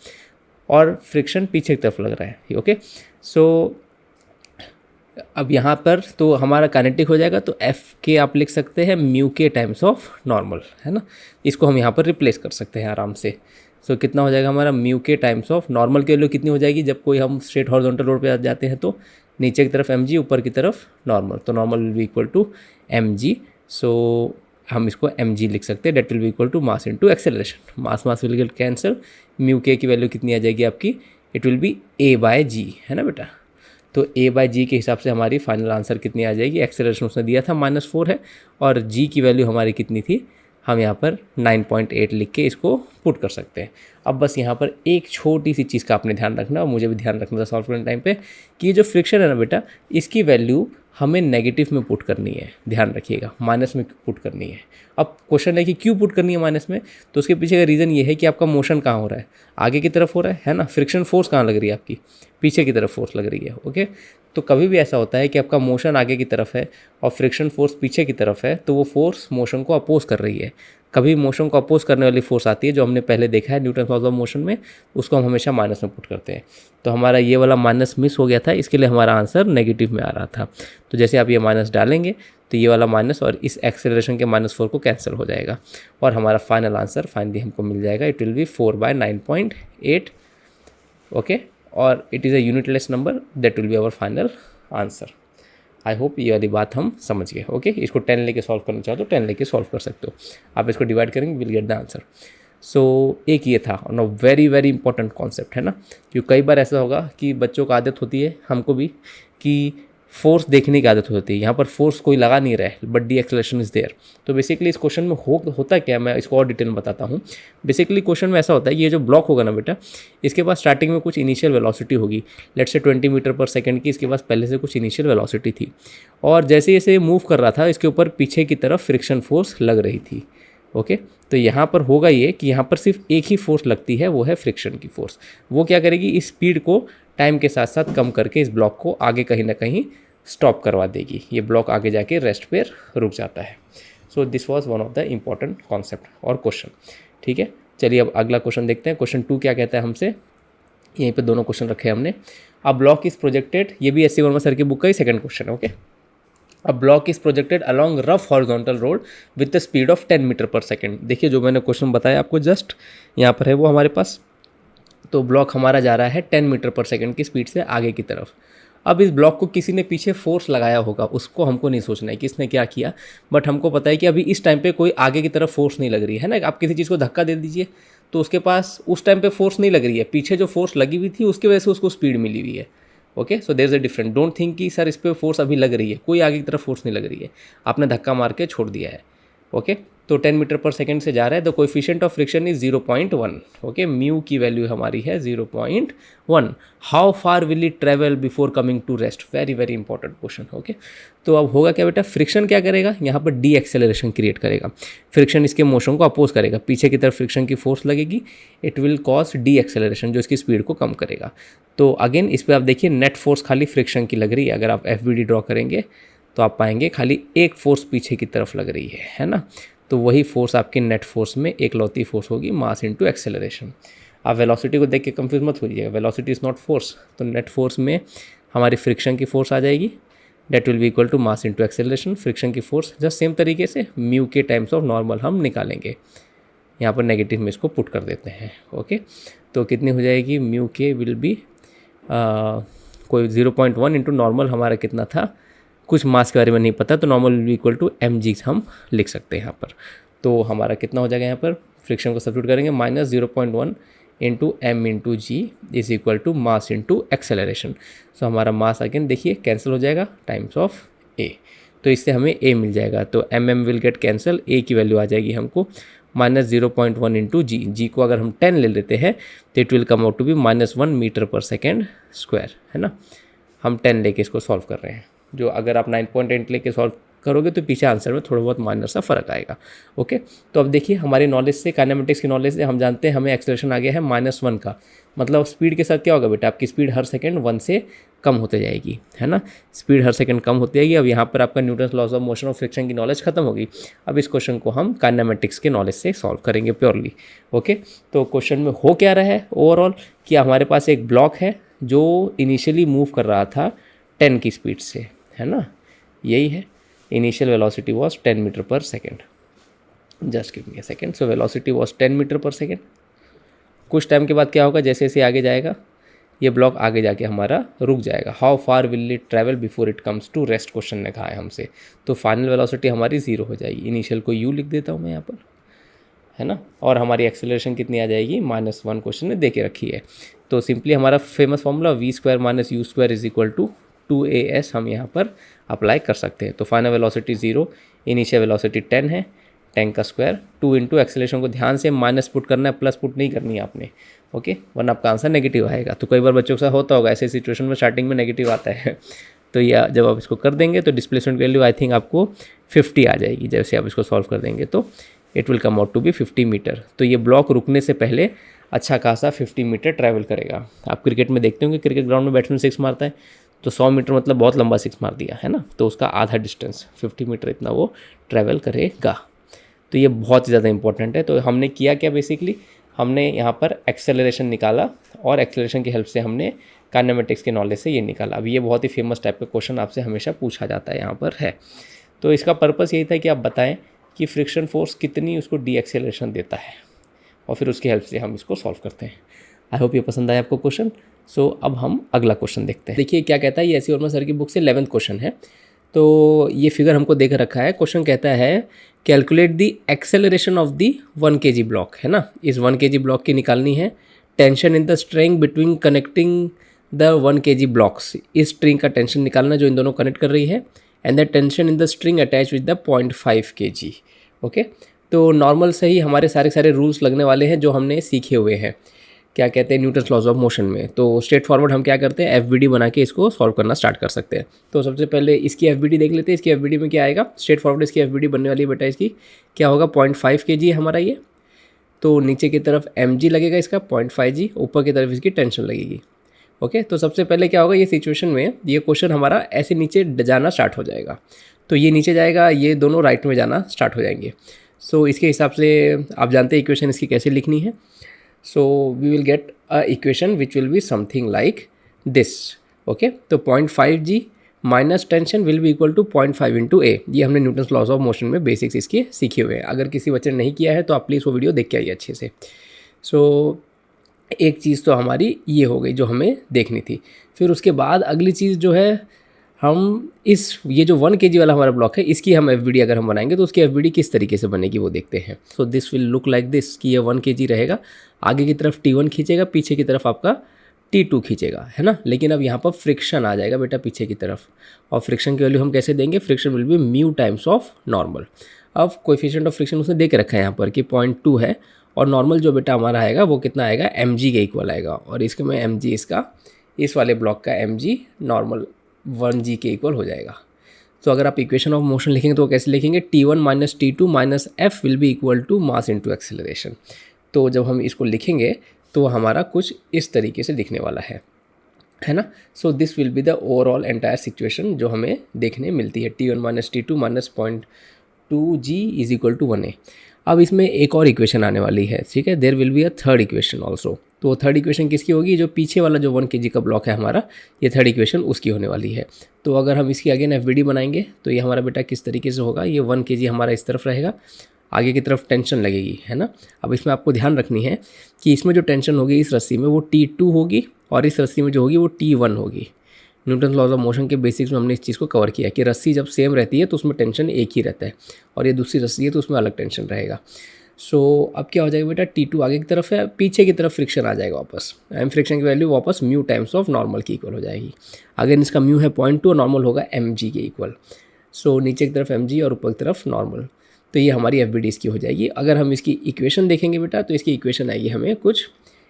और फ्रिक्शन पीछे की तरफ लग रहा है। ओके, सो अब यहाँ पर तो हमारा काइनेटिक हो जाएगा, तो एफ के आप लिख सकते हैं म्यू के टाइम्स ऑफ नॉर्मल, है ना। इसको हम यहाँ पर रिप्लेस कर सकते हैं आराम से। सो कितना हो जाएगा हमारा म्यू के टाइम्स ऑफ नॉर्मल की वैल्यू कितनी हो जाएगी, जब कोई हम स्ट्रेट हॉरिजॉन्टल रोड पे जाते हैं तो नीचे की तरफ mg, ऊपर की तरफ नॉर्मल, तो normal will be equal to mg। So हम इसको mg लिख सकते हैं, that will be equal to mass into acceleration. Mass will get cancel, mu के की वैल्यू कितनी आ जाएगी आपकी, इट विल बी a/g, है ना बेटा। तो a/g के हिसाब से हमारी फाइनल आंसर कितनी आ जाएगी, एक्सेलरेशन उसने दिया था -4 है और g की वैल्यू हमारी कितनी थी, हम यहाँ पर 9.8 लिख के इसको पुट कर सकते हैं। अब बस यहाँ पर एक छोटी सी चीज़ का आपने ध्यान रखना, और मुझे भी ध्यान रखना था सॉल्व करने टाइम पे, कि ये जो फ्रिक्शन है ना बेटा, इसकी वैल्यू हमें नेगेटिव में पुट करनी है, ध्यान रखिएगा, माइनस में पुट करनी है। अब क्वेश्चन है कि क्यों पुट करनी है माइनस में, तो उसके पीछे का रीज़न ये है कि आपका मोशन कहाँ हो रहा है, आगे की तरफ हो रहा है ना। फ्रिक्शन फोर्स कहाँ लग रही है आपकी, पीछे की तरफ फोर्स लग रही है। ओके, तो कभी भी ऐसा होता है कि आपका मोशन आगे की तरफ है और फ्रिक्शन फोर्स पीछे की तरफ है, तो वो फोर्स मोशन को अपोज कर रही है। कभी मोशन को अपोज करने वाली फोर्स आती है जो हमने पहले देखा है न्यूटन लॉज ऑफ मोशन में, उसको हम हमेशा माइनस में पुट करते हैं। तो हमारा ये वाला माइनस मिस हो गया था, इसके लिए हमारा आंसर नेगेटिव में आ रहा था। तो जैसे आप ये माइनस डालेंगे तो ये वाला माइनस और इस एक्सेलरेशन के -4 को कैंसिल हो जाएगा और हमारा फाइनल आंसर फाइनली हमको मिल जाएगा, इट विल बी 4/9.8। ओके, और it is a unitless number, that will be our final answer. I hope ये वाली बात हम समझ गए। ओके, इसको 10 लेके सॉल्व करना चाहो तो 10 लेके सॉल्व कर सकते हो, आप इसको डिवाइड करेंगे विल गेट द आंसर। सो एक ये था और वेरी वेरी इंपॉर्टेंट कॉन्सेप्ट, है ना। क्योंकि कई बार ऐसा होगा कि बच्चों को आदत होती है, हमको भी, कि फोर्स देखने की आदत होती है, यहाँ पर फोर्स कोई लगा नहीं रहा है but the acceleration is there. तो बेसिकली इस क्वेश्चन में होता क्या, मैं इसको और डिटेल में बताता हूँ। बेसिकली क्वेश्चन में ऐसा होता है, ये जो ब्लॉक होगा ना बेटा, इसके पास स्टार्टिंग में कुछ इनिशियल वेलोसिटी होगी, let's say 20 metre per second की इसके पास पहले से कुछ इनिशियल वेलोसिटी थी, और जैसे जैसे मूव कर रहा था इसके ऊपर पीछे की तरफ फ्रिक्शन फोर्स लग रही थी। ओके, तो यहाँ पर होगा ये कि यहाँ पर सिर्फ एक ही फोर्स लगती है, वो है फ्रिक्शन की फोर्स। वो क्या करेगी, इस स्पीड को टाइम के साथ साथ कम करके इस ब्लॉक को आगे कहीं ना कहीं स्टॉप करवा देगी, ये ब्लॉक आगे जाके रेस्ट पे रुक जाता है। सो this was one of the important concept और क्वेश्चन। ठीक है, चलिए अब अगला क्वेश्चन देखते हैं। क्वेश्चन 2 क्या कहता है हमसे, यहीं पे दोनों क्वेश्चन रखे हैं हमने। अ ब्लॉक इज प्रोजेक्टेड, ये भी एस.सी. वर्मा सर की बुक का ही सेकंड क्वेश्चन है। Okay, a block is projected along rough horizontal road with the speed of 10 metre per second. देखिए जो मैंने क्वेश्चन बताया आपको जस्ट यहाँ पर है वो हमारे पास, तो ब्लॉक हमारा जा रहा है 10 मीटर पर सेकंड की स्पीड से आगे की तरफ। अब इस ब्लॉक को किसी ने पीछे फोर्स लगाया होगा, उसको हमको नहीं सोचना है कि इसने क्या किया, बट हमको पता है कि अभी इस टाइम पे कोई आगे की तरफ फोर्स नहीं लग रही है ना। आप किसी चीज़ को धक्का दे दीजिए तो उसके पास उस टाइम पे फोर्स नहीं लग रही है, पीछे जो फोर्स लगी हुई थी उसकी वजह से उसको स्पीड मिली हुई है। Okay, so there is a different, don't think कि सर इस पर फोर्स अभी लग रही है, कोई आगे की तरफ फोर्स नहीं लग रही है, आपने धक्का मार के छोड़ दिया है। ओके, तो 10 मीटर पर सेकंड से जा रहा है, the coefficient of friction is 0.1। Okay, mu की वैल्यू हमारी है 0.1। How far will it travel before coming to rest, very very important question. Okay, तो अब होगा क्या बेटा, फ्रिक्शन क्या करेगा, यहाँ पर डी एक्सेलरेशन क्रिएट करेगा। फ्रिक्शन इसके मोशन को अपोज करेगा, पीछे की तरफ फ्रिक्शन की फोर्स लगेगी, it will cause D acceleration जो इसकी स्पीड को कम करेगा। तो अगेन इस पर आप देखिए नेट फोर्स खाली फ्रिक्शन की लग रही है, अगर आप FBD ड्रॉ करेंगे तो आप पाएंगे खाली एक फोर्स पीछे की तरफ लग रही है ना। तो वही फोर्स आपकी नेट फोर्स में एक लौती फोर्स होगी, मास इनटू एक्सेलरेशन। आप वेलोसिटी को देख के कंफ्यूज मत होइएगा, वेलोसिटी इज़ नॉट फोर्स, तो नेट फोर्स में हमारी फ्रिक्शन की फोर्स आ जाएगी, that will be equal to mass into acceleration. Friction की फोर्स जस्ट सेम तरीके से म्यू के टाइम्स ऑफ नॉर्मल हम निकालेंगे, यहाँ पर नेगेटिव में इसको पुट कर देते हैं। ओके, तो कितनी हो जाएगी, म्यू के विल बी कोई 0.1 इंटू नॉर्मल हमारा कितना था, कुछ मास के बारे में नहीं पता तो normal will be equal to mg हम लिख सकते हैं यहाँ पर। तो हमारा कितना हो जाएगा यहाँ पर, फ्रिक्शन को सब्स्टिट्यूट करेंगे -0.1 into M into g is equal to mass into acceleration. So हमारा मास अगेन देखिए कैंसिल हो जाएगा टाइम्स ऑफ ए, तो इससे हमें ए मिल जाएगा। तो M M will get cancel, a की वैल्यू आ जाएगी हमको -0.1 इंटू जी। जी को अगर हम 10 ले लेते हैं तो it will come out to be -1 metre per second square, है ना। हम 10 लेके इसको सॉल्व कर रहे हैं, जो अगर आप 9.8 लेके सॉल्व करोगे तो पीछे आंसर में थोड़ा बहुत माइनर सा फर्क आएगा। ओके, तो अब देखिए हमारी नॉलेज से, काइनेमेटिक्स की नॉलेज से हम जानते हैं हमें एक्सेलरेशन आ गया है -1 का, मतलब स्पीड के साथ क्या होगा बेटा, आपकी स्पीड हर सेकंड 1 से कम होते जाएगी, है ना। स्पीड हर सेकंड कम होती जाएगी। अब यहाँ पर आपका न्यूटन्स लॉज ऑफ मोशन और फ्रिक्शन की नॉलेज खत्म होगी। अब इस क्वेश्चन को हम काइनेमेटिक्स के नॉलेज से सॉल्व करेंगे प्योरली। ओके, तो क्वेश्चन में हो क्या रहा है ओवरऑल कि हमारे पास एक ब्लॉक है जो इनिशियली मूव कर रहा था 10 की स्पीड से, है ना, यही है। Initial velocity was 10 metre per second. Just give me a second. So velocity was 10 metre per second. कुछ टाइम के बाद क्या होगा, जैसे जैसे आगे जाएगा ये ब्लॉक आगे जाके हमारा रुक जाएगा। How far will it travel before it comes to rest, question ने कहा है हमसे। तो फाइनल वेलोसिटी हमारी 0 हो जाएगी। इनिशियल को u लिख देता हूँ मैं यहाँ पर, है ना। और हमारी एक्सेलरेशन कितनी आ जाएगी, -1 क्वेश्चन ने दे के रखी है। तो सिंपली हमारा famous formula v² - u² is equal to 2as हम यहाँ पर अप्लाई कर सकते हैं। तो फाइनल वेलोसिटी 0, इनिशियल वेलोसिटी 10 है, 10 का स्क्वायर 2 इंटू एक्सेलरेशन को ध्यान से माइनस पुट करना है, प्लस पुट नहीं करनी है आपने। ओके, वरना आपका आंसर नेगेटिव आएगा। तो कई बार बच्चों के साथ होता होगा, ऐसे सिचुएशन में स्टार्टिंग में नेगेटिव आता है। तो या जब आप इसको कर देंगे तो डिस्प्लेसमेंट वैल्यू आई थिंक आपको 50 आ जाएगी। जैसे आप इसको सॉल्व कर देंगे तो it will come out to be 50 metre. तो ये ब्लॉक रुकने से पहले अच्छा खासा 50 मीटर ट्रैवल करेगा। आप क्रिकेट में देखते होंगे, क्रिकेट ग्राउंड में बैट्समैन 6 मारता है तो 100 मीटर मतलब बहुत लंबा 6 मार दिया, है ना। तो उसका आधा डिस्टेंस 50 मीटर इतना वो ट्रैवल करेगा। तो ये बहुत ही ज़्यादा इंपॉर्टेंट है। तो हमने किया क्या, बेसिकली हमने यहाँ पर एक्सेलरेशन निकाला और एक्सेलरेशन की हेल्प से हमने काइनेमेटिक्स के नॉलेज से ये निकाला। अब ये बहुत ही फेमस टाइप का क्वेश्चन आपसे हमेशा पूछा जाता है यहाँ पर है। तो इसका पर्पस यही था कि आप बताएं कि फ्रिक्शन फोर्स कितनी उसको डी एक्सेलरेशन देता है और फिर उसकी हेल्प से हम इसको सॉल्व करते हैं। आई होप ये पसंद आया आपको क्वेश्चन। सो अब हम अगला क्वेश्चन देखते हैं। देखिए क्या कहता है, ये ऐसी वर्मा सर की बुक से 11th क्वेश्चन है। तो ये फिगर हमको देख रखा है। क्वेश्चन कहता है calculate the acceleration of the 1 kg block, है ना। इस 1 kg ब्लॉक की निकालनी है। Tension in the string between connecting the 1 kg blocks, इस स्ट्रिंग का टेंशन निकालना जो इन दोनों कनेक्ट कर रही है। And the tension in the string attach with the 0.5 kg। Okay, तो नॉर्मल से ही हमारे सारे रूल्स लगने वाले हैं जो हमने सीखे हुए हैं, क्या कहते हैं, न्यूटन्स लॉज ऑफ मोशन में। तो स्ट्रेट फॉरवर्ड हम क्या करते हैं, एफबीडी बना के इसको सॉल्व करना स्टार्ट कर सकते हैं। तो सबसे पहले इसकी एफबीडी देख लेते हैं। इसकी एफबीडी में क्या आएगा, स्ट्रेट फॉरवर्ड इसकी एफबीडी बनने वाली है बेटा। इसकी क्या होगा, 0.5 kg है हमारा ये। तो नीचे की तरफ mg लगेगा इसका 0.5 g, ऊपर की तरफ इसकी टेंशन लगेगी। ओके, तो सबसे पहले क्या होगा, ये सिचुएशन में ये क्वेश्चन हमारा ऐसे नीचे जाना स्टार्ट हो जाएगा। तो ये नीचे जाएगा, ये दोनों राइट में जाना स्टार्ट हो जाएंगे। सो इसके हिसाब से आप जानते हैं इक्वेशन इसकी कैसे लिखनी है। So we will get a equation which will be something like this. Okay, तो 0.5 g minus tension will be equal to 0.5 into a. ये हमने न्यूटन्स लॉज ऑफ मोशन में बेसिक्स इसके सीखे हुए हैं। अगर किसी बच्चे ने नहीं किया है तो आप प्लीज़ वो वीडियो देख के आइए अच्छे से। सो एक चीज़ तो हमारी ये हो गई जो हमें देखनी थी। फिर उसके बाद अगली चीज़ जो है, हम ये जो 1 kg वाला हमारा ब्लॉक है इसकी हम एफबीडी अगर हम बनाएंगे तो उसकी एफबीडी किस तरीके से बनेगी वो देखते हैं। सो this will look like this कि ये 1 kg रहेगा, आगे की तरफ T1 खींचेगा, पीछे की तरफ आपका T2 खींचेगा, है ना। लेकिन अब यहाँ पर फ्रिक्शन आ जाएगा बेटा पीछे की तरफ, और फ्रिक्शन की वैल्यू हम कैसे देंगे, friction will B mu times of normal. अब कोएफिशिएंट ऑफ फ्रिक्शन उसने दे के रखा है यहाँ पर कि 0.2 है, और नॉर्मल जो बेटा हमारा आएगा वो कितना आएगा, mg के इक्वल आएगा। और इसके में mg इसका, इस वाले ब्लॉक का mg नॉर्मल 1g के इक्वल हो जाएगा। तो अगर आप इक्वेशन ऑफ मोशन लिखेंगे तो कैसे लिखेंगे, T1 minus T2 minus F will be equal to mass into acceleration. तो जब हम इसको लिखेंगे तो हमारा कुछ इस तरीके से दिखने वाला है ना। So this will be the overall entire situation जो हमें देखने मिलती है। T1 minus T2 minus 0.2g is equal to 1a। अब इसमें एक और इक्वेशन आने वाली है, ठीक है। There will be a third equation also. तो थर्ड इक्वेशन किसकी होगी, जो पीछे वाला जो 1 kg का ब्लॉक है हमारा, ये थर्ड इक्वेशन उसकी होने वाली है। तो अगर हम इसकी अगेन एफबीडी बनाएंगे तो ये हमारा बेटा किस तरीके से होगा, ये 1 kg हमारा इस तरफ रहेगा, आगे की तरफ टेंशन लगेगी, है ना। अब इसमें आपको ध्यान रखनी है कि इसमें जो टेंशन होगी इस रस्सी में वो T2 होगी, और इस रस्सी में जो होगी वो T1 होगी। न्यूटन लॉज ऑफ मोशन के बेसिक्स में हमने इस चीज़ को कवर किया कि रस्सी जब सेम रहती है तो उसमें टेंशन एक ही रहता है, और ये दूसरी रस्सी है तो उसमें अलग टेंशन रहेगा। सो अब क्या हो जाएगा बेटा, T2 आगे की तरफ है, पीछे की तरफ फ्रिक्शन आ जाएगा वापस, एम फ्रिक्शन की वैल्यू वापस म्यू टाइम्स ऑफ नॉर्मल की इक्वल हो जाएगी। अगर इसका म्यू है 0.2 और नॉर्मल होगा mg के इक्वल। सो नीचे की तरफ mg और ऊपर की तरफ नॉर्मल। तो ये हमारी एफ की हो जाएगी। अगर हम इसकी इक्वेशन देखेंगे बेटा तो इसकी इक्वेशन आएगी हमें कुछ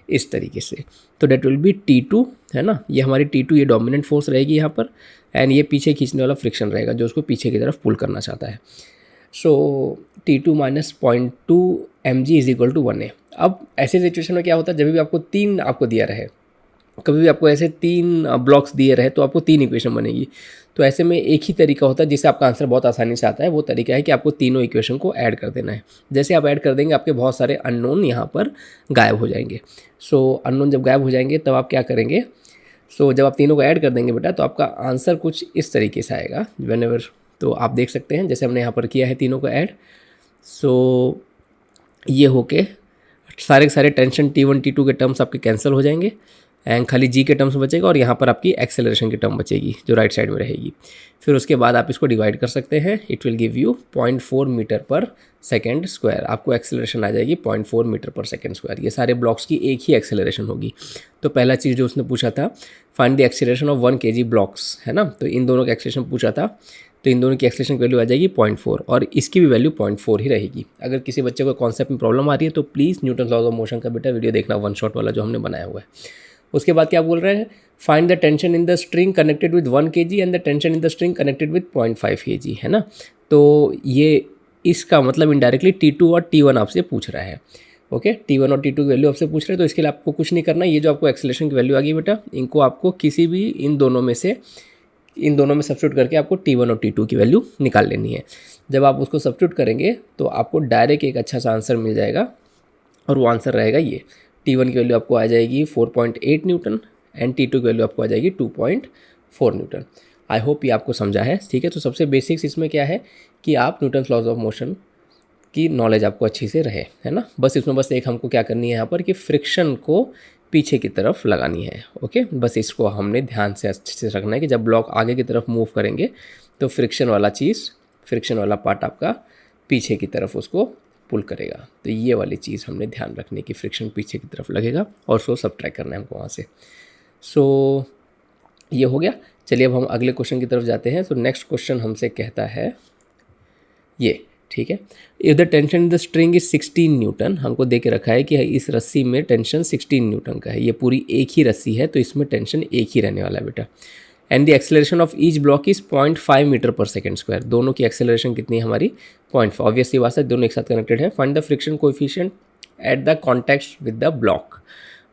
इस तरीके से। तो डेट विल बी T2, है ना, ये हमारी T2 ये डोमिनेंट फोर्स रहेगी यहाँ पर, एंड ये पीछे खींचने वाला फ्रिक्शन रहेगा जो उसको पीछे की तरफ पुल करना चाहता है। So T2 minus 0.2 mg is equal to 1a। अब ऐसे सिचुएशन में क्या होता है, जब भी आपको 3 आपको दिया रहे, कभी भी आपको ऐसे 3 ब्लॉक्स दिए रहे तो आपको 3 इक्वेशन बनेगी। तो ऐसे में एक ही तरीका होता है जिससे आपका आंसर बहुत आसानी से आता है, वो तरीका है कि आपको तीनों इक्वेशन को ऐड कर देना है। जैसे आप ऐड कर देंगे आपके बहुत सारे अननोन यहाँ पर गायब हो जाएंगे। सो अननोन जब गायब हो जाएंगे तब आप क्या करेंगे, सो जब आप तीनों को ऐड कर देंगे बेटा तो आपका आंसर कुछ इस तरीके से आएगा व्हेनेवर। तो आप देख सकते हैं जैसे हमने यहाँ पर किया है तीनों को ऐड। सो ये होके सारे के सारे टेंशन T1 T2 के टर्म्स आपके कैंसिल हो जाएंगे, एंड खाली जी के टर्म्स बचेगा, और यहाँ पर आपकी एक्सेलरेशन की टर्म बचेगी जो राइट साइड में रहेगी। फिर उसके बाद आप इसको डिवाइड कर सकते हैं, it will give you 0.4 metre per second square. आपको एक्सेलरेशन आ जाएगी 0.4 मीटर पर सेकेंड स्क्वायर। ये सारे ब्लॉक्स की एक ही एक्सेलरेशन होगी। तो पहला चीज़ जो उसने पूछा था, find the acceleration of 1 kg blocks, है ना, तो इन दोनों का एक्सेलरेशन पूछा था, तो इन दोनों की एक्सेलरेशन की वैल्यू आ जाएगी 0.4, और इसकी भी वैल्यू 0.4 ही रहेगी। अगर किसी बच्चे को कॉन्सेप्ट में प्रॉब्लम आ रही है तो please Newton laws of motion का बेटा वीडियो देखना, वन शॉट वाला जो हमने बनाया हुआ है। उसके बाद क्या बोल रहे हैं, find the tension in the string connected with 1 kg and the tension in the string connected with 0.5 kg, है ना। तो ये इसका मतलब इनडायरेक्टली T2 और T1 आपसे पूछ रहा है। ओके, T1 और T2 की वैल्यू आपसे पूछ रहे हैं, तो इसके लिए आपको कुछ नहीं करना। ये जो आपको एक्सेलरेशन की वैल्यू आ गई बेटा, इनको आपको किसी भी इन दोनों में सब्स्टिट्यूट करके आपको T1 और T2 की वैल्यू निकाल लेनी है। जब आप उसको सब्स्टिट्यूट करेंगे तो आपको डायरेक्ट एक अच्छा सा आंसर मिल जाएगा, और वो आंसर रहेगा ये। T1 की वैल्यू आपको आ जाएगी 4.8 न्यूटन, एंड T2 की वैल्यू आपको आ जाएगी 2.4 न्यूटन। आई होप ये आपको समझा है, ठीक है। तो सबसे बेसिक्स इसमें क्या है कि आप न्यूटन लॉज ऑफ मोशन की नॉलेज आपको अच्छी से रहे, है ना। बस इसमें बस एक हमको क्या करनी है यहाँ पर कि फ्रिक्शन को पीछे की तरफ लगानी है। ओके, बस इसको हमने ध्यान से अच्छे से रखना है कि जब ब्लॉक आगे की तरफ मूव करेंगे तो फ्रिक्शन वाला पार्ट आपका पीछे की तरफ उसको पुल करेगा। तो ये वाली चीज़ हमने ध्यान रखने की, फ्रिक्शन पीछे की तरफ लगेगा और उसको सब्ट्रैक्ट करना है हमको वहाँ से। सो ये हो गया। चलिए अब हम अगले क्वेश्चन की तरफ जाते हैं। तो नेक्स्ट क्वेश्चन हमसे कहता है ये, ठीक है, if the tension in the string is 16 Newton, हमको दे के रखा है कि इस रस्सी में टेंशन 16 न्यूटन का है। ये पूरी एक ही रस्सी है तो इसमें टेंशन एक ही रहने वाला है बेटा। And the acceleration of each block is 0.5 metre per second square. दोनों की एक्सेलरेशन कितनी है हमारी 0.5। ऑब्वियसली बात है, दोनों एक साथ कनेक्टेड है। Find the friction coefficient at the contact with the block.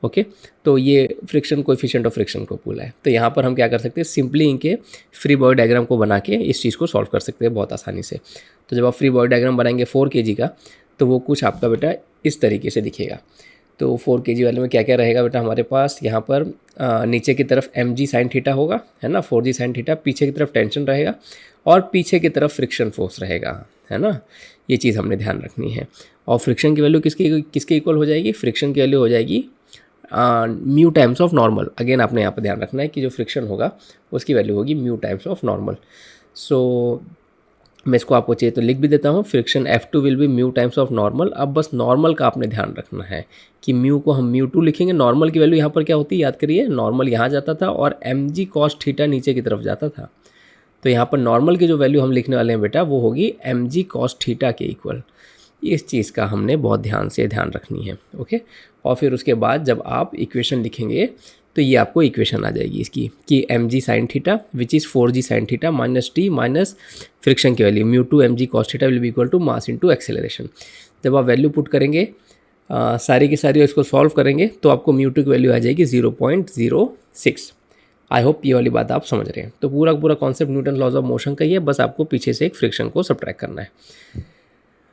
Okay, तो ये फ्रिक्शन कोएफिशिएंट ऑफ फ्रिक्शन को पूल है। तो यहाँ पर हम क्या कर सकते हैं, सिंपली इनके फ्री बॉडी डायग्राम को बना के इस चीज़ को सॉल्व कर सकते हैं बहुत आसानी से। तो जब आप फ्री बॉडी डायग्राम बनाएंगे 4 kg का, तो वो कुछ आपका बेटा इस तरीके से दिखेगा। तो 4 kg वाले में क्या क्या रहेगा बेटा हमारे पास, यहाँ पर नीचे की तरफ mg sin थीटा होगा, है ना, 4g sin थीटा, पीछे की तरफ टेंशन रहेगा और पीछे की तरफ फ्रिक्शन फोर्स रहेगा, है ना। ये चीज़ हमने ध्यान रखनी है। और फ्रिक्शन की वैल्यू किसके इक्वल हो जाएगी, फ्रिक्शन की वैल्यू हो जाएगी mu times of normal. Again आपने यहाँ पर ध्यान रखना है कि जो फ्रिक्शन होगा उसकी वैल्यू होगी म्यू टाइम्स ऑफ नॉर्मल। सो मैं इसको आपको चाहिए तो लिख भी देता हूँ, friction F2 will be mu times of normal. अब बस नॉर्मल का आपने ध्यान रखना है कि म्यू को हम म्यू 2 लिखेंगे। नॉर्मल की वैल्यू यहाँ पर क्या होती है, याद करिए, नॉर्मल यहाँ जाता था और mg cos थीटा नीचे की तरफ जाता था। तो यहाँ पर नॉर्मल की जो वैल्यू हम लिखने वाले हैं बेटा वो होगी mg cos थीटा के इक्वल। इस चीज़ का हमने बहुत ध्यान रखनी है। ओके, और फिर उसके बाद जब आप इक्वेशन लिखेंगे तो ये आपको इक्वेशन आ जाएगी इसकी कि mg sin theta which is 4g sin theta minus t minus friction की वैल्यू mu 2 mg cos theta will be equal to mass into acceleration. जब आप वैल्यू पुट करेंगे सारी की सारी इसको सॉल्व करेंगे तो आपको म्यू 2 की वैल्यू आ जाएगी 0.06। आई होप ये वाली बात आप समझ रहे हैं। तो पूरा concept Newton laws of motion का ही है, बस आपको पीछे से एक फ्रिक्शन को सब्ट्रैक्ट करना है।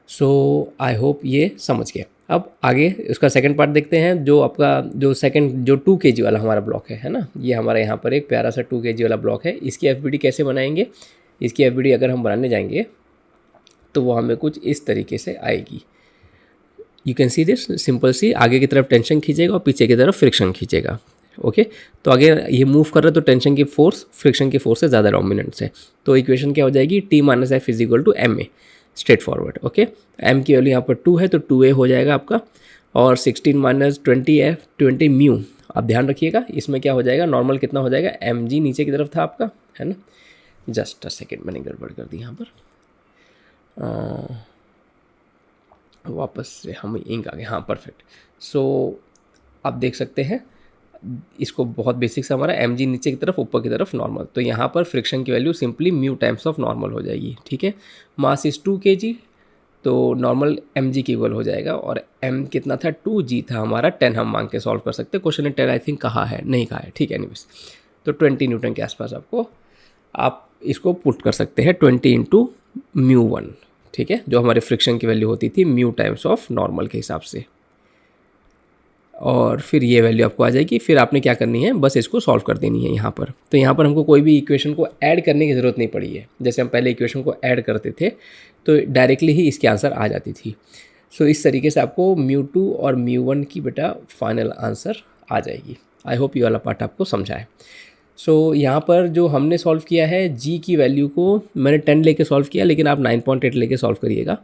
सो आई होप ये समझ गया। अब आगे उसका सेकंड पार्ट देखते हैं। जो आपका जो 2 kg वाला हमारा ब्लॉक है ना, ये हमारा यहाँ पर एक प्यारा सा 2 kg वाला ब्लॉक है। इसकी एफबीडी कैसे बनाएंगे, इसकी एफबीडी अगर हम बनाने जाएंगे तो वो हमें कुछ इस तरीके से आएगी। You can see this, simple see, आगे की तरफ टेंशन खींचेगा और पीछे की तरफ फ्रिक्शन खींचेगा। ओके। तो अगर ये मूव कर रहा है तो टेंशन की फोर्स फ्रिक्शन की फोर्स से ज़्यादा डोमिनेंस है। तो इक्वेशन क्या हो जाएगी, T minus F is equal to M A, straightforward. Okay, M की वैल्यू यहाँ पर 2 है तो 2a हो जाएगा आपका, और 16 माइनस 20f 20 म्यू। आप ध्यान रखिएगा इसमें क्या हो जाएगा, नॉर्मल कितना हो जाएगा, एम जी नीचे की तरफ था आपका, है ना। जस्ट अ सेकेंड, मैंने गड़बड़ कर दी यहाँ पर। वापस से हम इंक आ गए, हाँ परफेक्ट। सो आप देख सकते हैं इसको, बहुत बेसिक से हमारा एम जी नीचे की तरफ ऊपर की तरफ नॉर्मल, तो यहाँ पर फ्रिक्शन की value simply mu times of normal हो जाएगी। ठीक है, मास इज 2 kg, तो नॉर्मल एम जी की इक्वल हो जाएगा, और एम कितना था, 2g था हमारा, 10 हम मांग के सॉल्व कर सकते हैं। क्वेश्चन ने 10 आई थिंक कहा है, नहीं कहा है, ठीक है। एनीवेज तो 20 न्यूटन के आसपास आपको, आप इसको पुट कर सकते हैं 20 इंटू म्यू 1, ठीक है, जो हमारे फ्रिक्शन की वैल्यू होती थी म्यू टाइम्स ऑफ नॉर्मल के हिसाब से, और फिर ये वैल्यू आपको आ जाएगी। फिर आपने क्या करनी है, बस इसको सॉल्व कर देनी है यहाँ पर। तो यहाँ पर हमको कोई भी इक्वेशन को ऐड करने की ज़रूरत नहीं पड़ी है, जैसे हम पहले इक्वेशन को ऐड करते थे तो डायरेक्टली ही इसकी आंसर आ जाती थी। सो इस तरीके से आपको म्यू 2 और म्यू 1 की बेटा फाइनल आंसर आ जाएगी। आई होप ये वाला पार्ट आपको समझा है। सो यहाँ पर जो हमने सॉल्व किया है, जी की वैल्यू को मैंने 10 लेके सॉल्व किया, लेकिन आप 9.8 लेके सॉल्व करिएगा,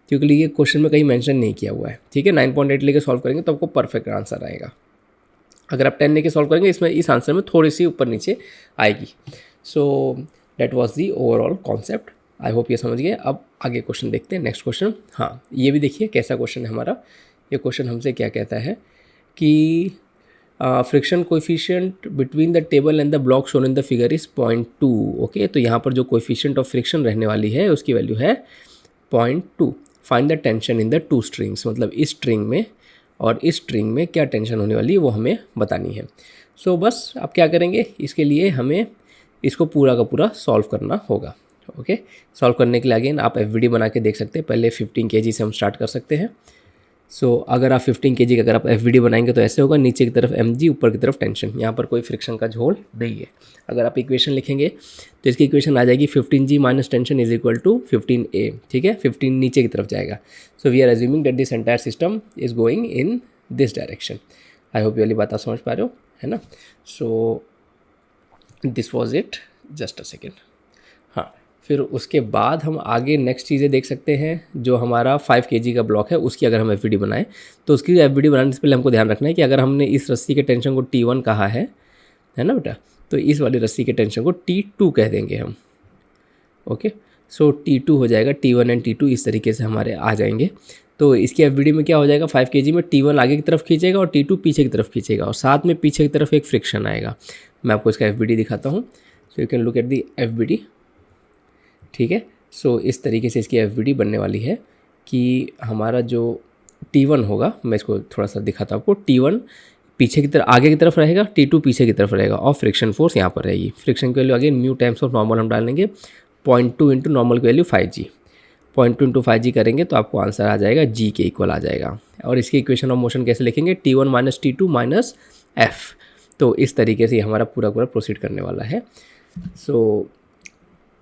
क्योंकि ये क्वेश्चन में कहीं मेंशन नहीं किया हुआ है। ठीक है, 9.8 लेके सॉल्व करेंगे तो आपको परफेक्ट आंसर आएगा। अगर आप 10 लेके सॉल्व करेंगे, इसमें इस आंसर में थोड़ी सी ऊपर नीचे आएगी। So that was the overall concept. I hope ये समझ गए। अब आगे क्वेश्चन देखते हैं, नेक्स्ट क्वेश्चन। हाँ, ये भी देखिए कैसा क्वेश्चन है हमारा। ये क्वेश्चन हमसे क्या कहता है कि friction coefficient between the table and the block shown in the figure is 0.2। Okay, तो यहाँ पर जो कोएफिशिएंट ऑफ फ्रिक्शन रहने वाली है उसकी वैल्यू है 0.2। Find the tension in the 2 strings, मतलब इस स्ट्रिंग में और इस स्ट्रिंग में क्या टेंशन होने वाली है वो हमें बतानी है। सो बस आप क्या करेंगे, इसके लिए हमें इसको पूरा का पूरा सॉल्व करना होगा। ओके, सॉल्व करने के लिए अगेन आप एफवीडी बना के देख सकते हैं। पहले 15 kg से हम स्टार्ट कर सकते हैं। सो अगर आप 15 kg का अगर आप एफवीडी बनाएंगे तो ऐसे होगा, नीचे की तरफ mg, ऊपर की तरफ टेंशन। यहाँ पर कोई फ्रिक्शन का झोल नहीं है। अगर आप इक्वेशन लिखेंगे तो इसकी इक्वेशन आ जाएगी 15g minus tension is equal to 15a। ठीक है, 15 नीचे की तरफ जाएगा। So we are assuming that this entire system is going in this direction. I hope ये वाली बात आप समझ पा रहे हो, है ना। So this was it, just a second. हाँ, फिर उसके बाद हम आगे नेक्स्ट चीज़ें देख सकते हैं। जो हमारा 5 kg का ब्लॉक है उसकी अगर हम एफवीडी बनाएं तो उसकी एफवीडी बनाने से पहले हमको ध्यान रखना है कि अगर हमने इस रस्सी के टेंशन को T1 कहा है ना बेटा, तो इस वाली रस्सी के टेंशन को T2 कह देंगे हम। ओके, सो T2 हो जाएगा, T1 एंड T2 इस तरीके से हमारे आ जाएंगे। तो इसकी एफवीडी में क्या हो जाएगा, 5 kg में T1 आगे की तरफ खींचेगा और T2 पीछे की तरफ खींचेगा, और साथ में पीछे की तरफ एक फ्रिक्शन आएगा। मैं आपको इसका एफवीडी दिखाता हूँ। So you can look at the FBD. ठीक है, सो इस तरीके से इसकी एफवीडी बनने वाली है कि हमारा जो T1 होगा, मैं इसको थोड़ा सा दिखाता हूँ आपको। T1 पीछे की तरफ आगे की तरफ रहेगा, T2 पीछे की तरफ रहेगा, और फ्रिक्शन फोर्स यहाँ पर रहेगी। फ्रिक्शन की value again mu times of normal हम डालेंगे, 0.2 इंटू नॉर्मल की वैल्यू 5g। 0.2 इंटू 5g करेंगे तो आपको आंसर आ जाएगा g के इक्वल आ जाएगा। और इसकी इक्वेशन ऑफ मोशन कैसे लिखेंगे, T1 minus T2 minus f। तो इस तरीके से हमारा पूरा प्रोसीड करने वाला है। सो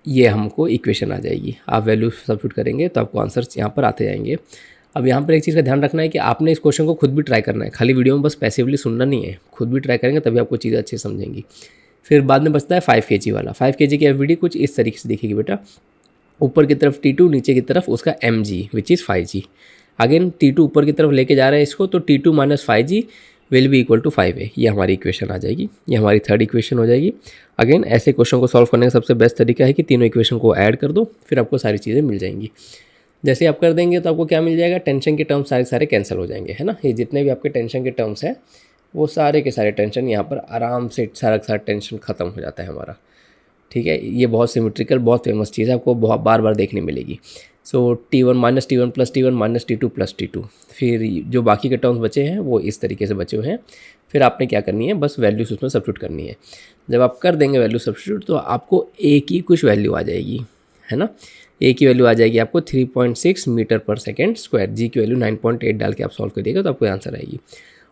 ये हमको इक्वेशन आ जाएगी। आप वैल्यू सब्स्टिट्यूट करेंगे तो आपको आंसर्स यहाँ पर आते जाएंगे। अब यहाँ पर एक चीज़ का ध्यान रखना है कि आपने इस क्वेश्चन को खुद भी ट्राई करना है, खाली वीडियो में बस पैसिवली सुनना नहीं है, खुद भी ट्राई करेंगे तभी आपको चीज़ें अच्छी समझेंगी। फिर बाद में बचता है 5 kg वाला। 5 kg की एफवीडी कुछ इस तरीके से दिखेगी बेटा, ऊपर की तरफ T2, नीचे की तरफ उसका mg which is 5g। Again T2 ऊपर की तरफ लेके जा रहा है इसको, तो T2 minus 5g will be equal to 5a। ये हमारी इक्वेशन आ जाएगी, ये हमारी थर्ड इक्वेशन हो जाएगी। अगेन ऐसे क्वेश्चन को सॉल्व करने का सबसे बेस्ट तरीका है कि तीनों इक्वेशन को ऐड कर दो, फिर आपको सारी चीज़ें मिल जाएंगी। जैसे आप कर देंगे तो आपको क्या मिल जाएगा, टेंशन के टर्म्स सारे कैंसिल हो जाएंगे, है ना। ये जितने भी आपके टेंशन के टर्म्स हैं वो सारे के सारे टेंशन यहाँ पर आराम से सारा टेंशन ख़त्म हो जाता है हमारा। ठीक है, ये बहुत सिमेट्रिकल, बहुत फेमस चीज़ है, आपको बहुत बार बार देखने मिलेगी। सो T1 minus T1 plus T1 minus T2 plus T2। फिर जो बाकी के टर्म्स बचे हैं वो इस तरीके से बचे हुए हैं। फिर आपने क्या करनी है, बस वैल्यूज उसमें सब्स्टिट्यूट करनी है। जब आप कर देंगे वैल्यू सब्स्टिट्यूट तो आपको A की कुछ वैल्यू आ जाएगी, है ना। A की वैल्यू आ जाएगी आपको 3.6 मीटर पर सेकेंड स्क्वायर। जी की वैल्यू 9.8 डाल के आप सॉल्व करिएगा तो आपको आंसर आएगी।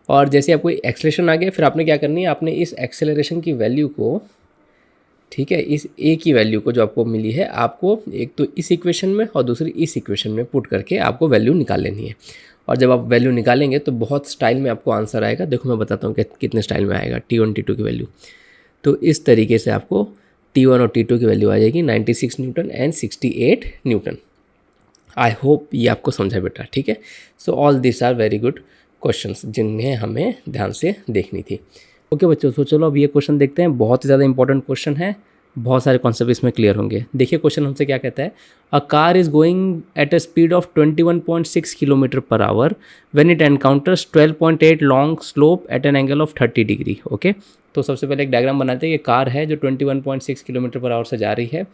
और जैसे आपको एक्सेलरेशन आ गया, फिर आपने क्या करनी है, आपने इस एक्सेलरेशन की वैल्यू को ठीक है। इस ए की वैल्यू को जो आपको मिली है, आपको एक तो इस इक्वेशन में और दूसरी इस इक्वेशन में पुट करके आपको वैल्यू निकाल लेनी है। और जब आप वैल्यू निकालेंगे तो बहुत स्टाइल में आपको आंसर आएगा। देखो मैं बताता हूँ कि कितने स्टाइल में आएगा T1 T2 की वैल्यू। तो इस तरीके से आपको T1 और T2 की वैल्यू आ जाएगी 96 newton and 68 newton. I hope ये आपको समझा बेटा, ठीक है। So all this are very good questions जिन्हें हमें ध्यान से देखनी थी। ओके बच्चों, सो चलो अब ये क्वेश्चन देखते हैं। बहुत ही ज़्यादा इंपॉर्टेंट क्वेश्चन है, बहुत सारे कॉन्सेप्ट इसमें क्लियर होंगे। देखिए क्वेश्चन हमसे क्या कहता है। A car is going at a speed of 21.6 kilometre per our when it encounters 12.8 long slope eight an angle of 30 degree. Okay, तो सबसे पहले एक डायग्राम बनाते हैं। ये कार है जो 21.6 किलोमीटर पर आवर से जा रही है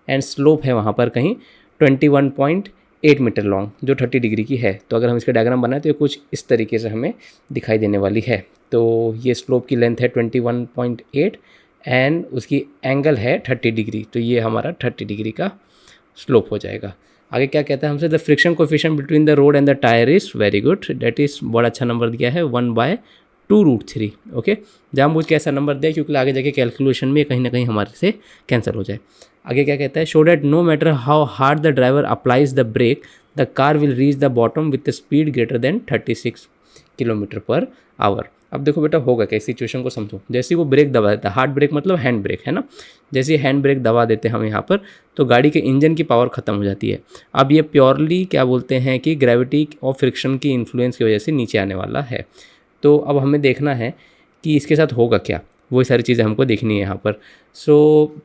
एंड स्लोप है वहाँ पर कहीं 21.8 मीटर लॉन्ग जो 30 डिग्री की है। तो अगर हम इसका डायग्राम बनाए तो ये कुछ इस तरीके से हमें दिखाई देने वाली है। तो ये स्लोप की लेंथ है 21.8 एंड उसकी एंगल है 30 डिग्री। तो ये हमारा 30 डिग्री का स्लोप हो जाएगा। आगे क्या कहता है हमसे, the friction coefficient between the road and the tyre is very good, that is बड़ा अच्छा नंबर दिया है 1/2√3। ओके, जानबूझ के ऐसा नंबर दिया क्योंकि आगे जाके कैलकुलेशन में कहीं ना कहीं हमारे से कैंसिल हो जाए। आगे क्या कहता है, show that no matter how hard the driver applies the brake the car will reach the bottom with speed greater than 36 kilometre per hour. अब देखो बेटा होगा क्या, इस सिचुएशन को समझो। जैसे वो ब्रेक दबा देता है, हार्ड ब्रेक मतलब हैंड ब्रेक है ना, जैसे हैंड ब्रेक दबा देते हैं हम यहाँ पर तो गाड़ी के इंजन की पावर ख़त्म हो जाती है। अब ये प्योरली क्या बोलते हैं कि ग्रेविटी और फ्रिक्शन की इन्फ्लुएंस की वजह से नीचे आने वाला है। तो अब हमें देखना है कि इसके साथ होगा क्या, वही सारी चीज़ें हमको देखनी है यहाँ पर। सो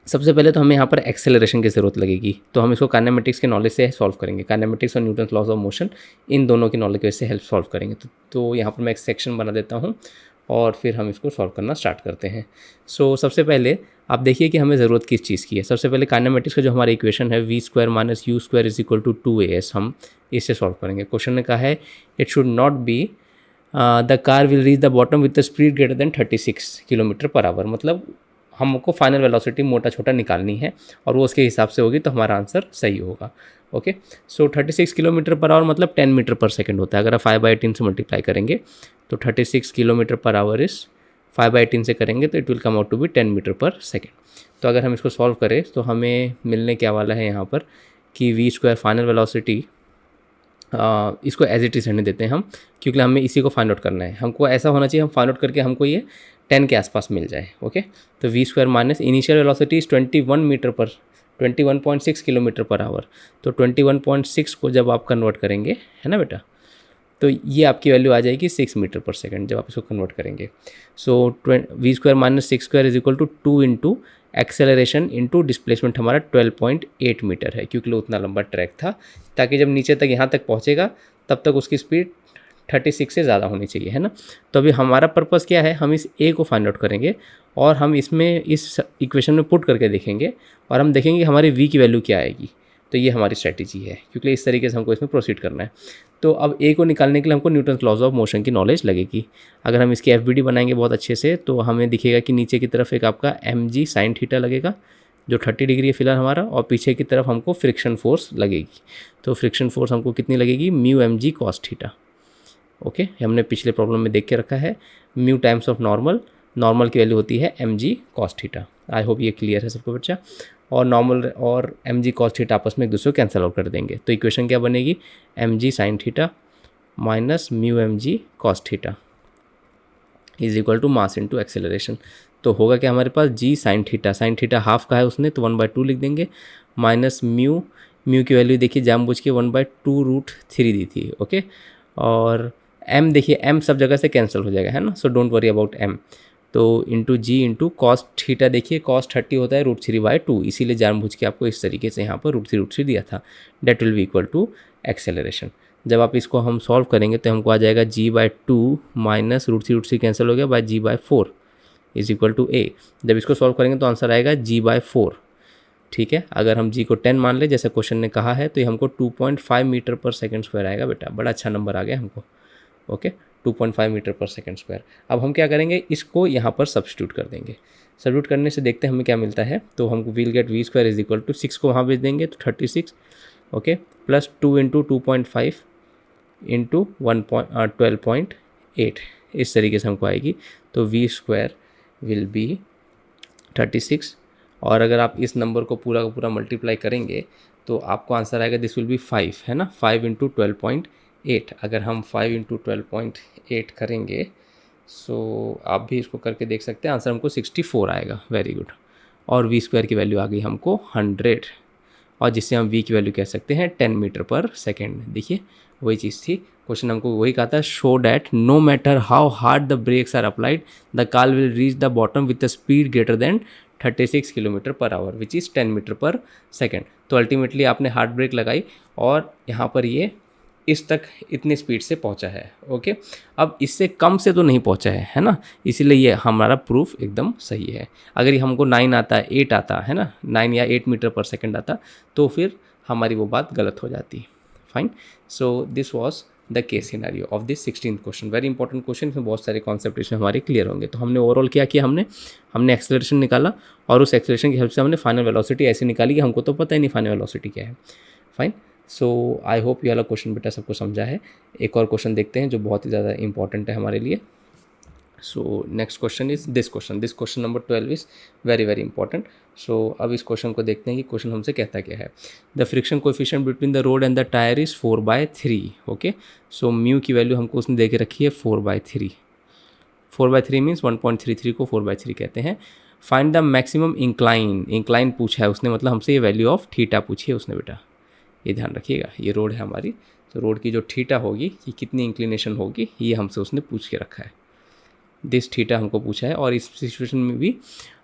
सबसे पहले तो हमें यहाँ पर एक्सेलरेशन की ज़रूरत लगेगी। तो हम इसको काइनेमेटिक्स के नॉलेज से सॉल्व करेंगे। काइनेमेटिक्स और न्यूटन्स लॉज ऑफ मोशन, इन दोनों की नॉलेज की वजह से हेल्प सॉल्व करेंगे। तो यहाँ पर मैं एक सेक्शन बना देता हूँ और फिर हम इसको सॉल्व करना स्टार्ट करते हैं। सो सबसे पहले आप देखिए कि हमें ज़रूरत किस चीज़ की है। सबसे पहले काइनेमेटिक्स का जो हमारा इक्वेशन है v² - u² = 2as, हम इससे सॉल्व करेंगे। क्वेश्चन ने कहा है it should not be the car will reach the bottom with the speed greater than 36 kilometre per our. मतलब हमको फाइनल वेलोसिटी मोटा छोटा निकालनी है और वो उसके हिसाब से होगी तो हमारा आंसर सही होगा। Okay, so 36 kilometre per our मतलब 10 मीटर पर सेकंड होता है। अगर आप 5/18 से मल्टीप्लाई करेंगे तो 36 किलोमीटर पर आवर इस 5/18 से करेंगे तो it will come out to be 10 metre per second. तो अगर हम इसको सॉल्व करें तो हमें मिलने क्या वाला है यहाँ पर कि v² फाइनल वेलोसिटी, इसको एज इट इज रहने देते हैं हम क्योंकि हमें इसी को फाइंड आउट करना है। हमको ऐसा होना चाहिए हम फाइंड आउट करके हमको ये 10 के आसपास मिल जाए। ओके, तो v² minus initial velocity is 21.6 kilometre per our. तो 21.6 को जब आप कन्वर्ट करेंगे, है ना बेटा, तो ये आपकी वैल्यू आ जाएगी 6 मीटर पर सेकंड जब आप इसको कन्वर्ट करेंगे। सो v² - 6² = 2 into acceleration into displacement हमारा 12.8 मीटर है क्योंकि उतना लंबा ट्रैक था, ताकि जब नीचे तक यहाँ तक पहुँचेगा तब तक उसकी स्पीड 36 से ज़्यादा होनी चाहिए, है ना। तो अभी हमारा पर्पस क्या है, हम इस ए को फाइंड आउट करेंगे और हम इसमें इस इक्वेशन में पुट करके देखेंगे और हम देखेंगे हमारी वी की वैल्यू क्या आएगी। तो ये हमारी स्ट्रैटेजी है क्योंकि इस तरीके से हमको इसमें प्रोसीड करना है। तो अब ए को निकालने के लिए हमको न्यूटन्स लॉज ऑफ मोशन की नॉलेज लगेगी। अगर हम इसकी FBD बनाएंगे बहुत अच्छे से तो हमें दिखेगा कि नीचे की तरफ एक आपका mg sin थीटा लगेगा जो 30 डिग्री है फिलहाल हमारा, और पीछे की तरफ हमको फ्रिक्शन फोर्स लगेगी। तो फ्रिक्शन फोर्स हमको कितनी लगेगी, μmg cos थीटा। ओके, हमने पिछले प्रॉब्लम में देख के रखा है mu times of normal, normal की वैल्यू होती है mg cos थीटा। आई होप ये क्लियर है सबको बच्चा। और नॉर्मल और mg cos थीटा आपस में एक दूसरे को कैंसिल आउट कर देंगे। तो इक्वेशन क्या बनेगी, mg sin theta minus μmg cos theta is equal to mass into acceleration. तो होगा क्या हमारे पास g sin थीटा हाफ का है उसने तो 1/2 लिख देंगे, माइनस म्यू की वैल्यू देखिए जानबूझ के 1/2√3 दी थी। ओके, और m देखिए m सब जगह से कैंसिल हो जाएगा, है ना, so don't worry about m। तो इंटू जी इंटू cos थीटा, देखिए cos 30 होता है √3/2, इसीलिए जानबूझ के आपको इस तरीके से यहाँ पर √3 दिया था। That will be equal to acceleration. जब आप इसको हम सॉल्व करेंगे तो हमको आ जाएगा g/2 माइनस √3 कैंसिल हो गया by g/4 is equal to a। जब इसको सॉल्व करेंगे तो आंसर आएगा g/4। ठीक है, अगर हम g को 10 मान ले जैसे क्वेश्चन ने कहा है तो ये हमको 2.5 मीटर पर सेकेंड स्क्वायर आएगा बेटा, बड़ा अच्छा नंबर आ गया हमको। Okay, 2.5 metre per second square. अब हम क्या करेंगे, इसको यहाँ पर सब्स्टिट्यूट कर देंगे। सब्स्टिट्यूट करने से देखते हैं हमें क्या मिलता है। तो हमको will get v² is equal to 6 को वहाँ भेज देंगे तो 36, ओके, प्लस 2 इंटू 2.5 इंटू 12.8 इस तरीके से हमको आएगी। तो v² विल बी 36 और अगर आप इस नंबर को पूरा का पूरा मल्टीप्लाई करेंगे तो आपको आंसर आएगा दिस विल बी 5, है ना, 5 इंटू 12.8। अगर हम 5 इंटू 12.8 करेंगे सो आप भी इसको करके देख सकते हैं, आंसर हमको 64 आएगा। Very good. और वी स्क्वायर की वैल्यू आ गई हमको 100, और जिससे हम वी की वैल्यू कह सकते हैं 10 मीटर पर सेकेंड। देखिए वही चीज़ थी, क्वेश्चन हमको वही कहा था, show that no matter how hard the brakes are applied the car will reach the bottom with the speed greater than 36 kilometre per hour which is 10 metre per second. तो ultimately आपने hard brake लगाई और यहाँ पर ये इस तक इतनी स्पीड से पहुंचा है। ओके, अब इससे कम से तो नहीं पहुंचा है ना, इसीलिए ये हमारा प्रूफ एकदम सही है। अगर ये हमको 9 आता, 8 आता है ना, 9 या 8 मीटर पर सेकंड आता तो फिर हमारी वो बात गलत हो जाती। Fine, so this was the case scenario of this 16th question. Very important question, इसमें बहुत सारे कॉन्सेप्ट इसमें हमारे क्लियर होंगे। तो हमने ओवरऑल क्या किया, हमने एक्सेलरेशन निकाला और उस एक्सेलरेशन की हेल्प से हमने फाइनल वेलोसिटी ऐसी निकाली कि हमको तो पता ही नहीं फाइनल वेलोसिटी क्या है। फाइन, सो आई होप ये वाला क्वेश्चन बेटा सबको समझा है। एक और क्वेश्चन देखते हैं जो बहुत ही ज़्यादा इंपॉर्टेंट है हमारे लिए। So next question is this question number 12 is very very important. So अब इस क्वेश्चन को देखते हैं कि क्वेश्चन हमसे कहता क्या है। The friction coefficient between the road and the tyre is 4/3। Okay, so mu की वैल्यू हमको उसने दे के रखी है 4/3। 4/3 मीन्स 1.33 को 4/3 कहते हैं। फाइंड द मैक्सिमम इंक्लाइन पूछा है उसने, मतलब हमसे ये वैल्यू ऑफ थीटा पूछी है उसने बेटा, ये ध्यान रखिएगा। ये रोड है हमारी, तो रोड की जो थीटा होगी कि कितनी इंक्लिनेशन होगी ये हमसे उसने पूछ के रखा है। दिस थीटा हमको पूछा है। और इस सिचुएशन में भी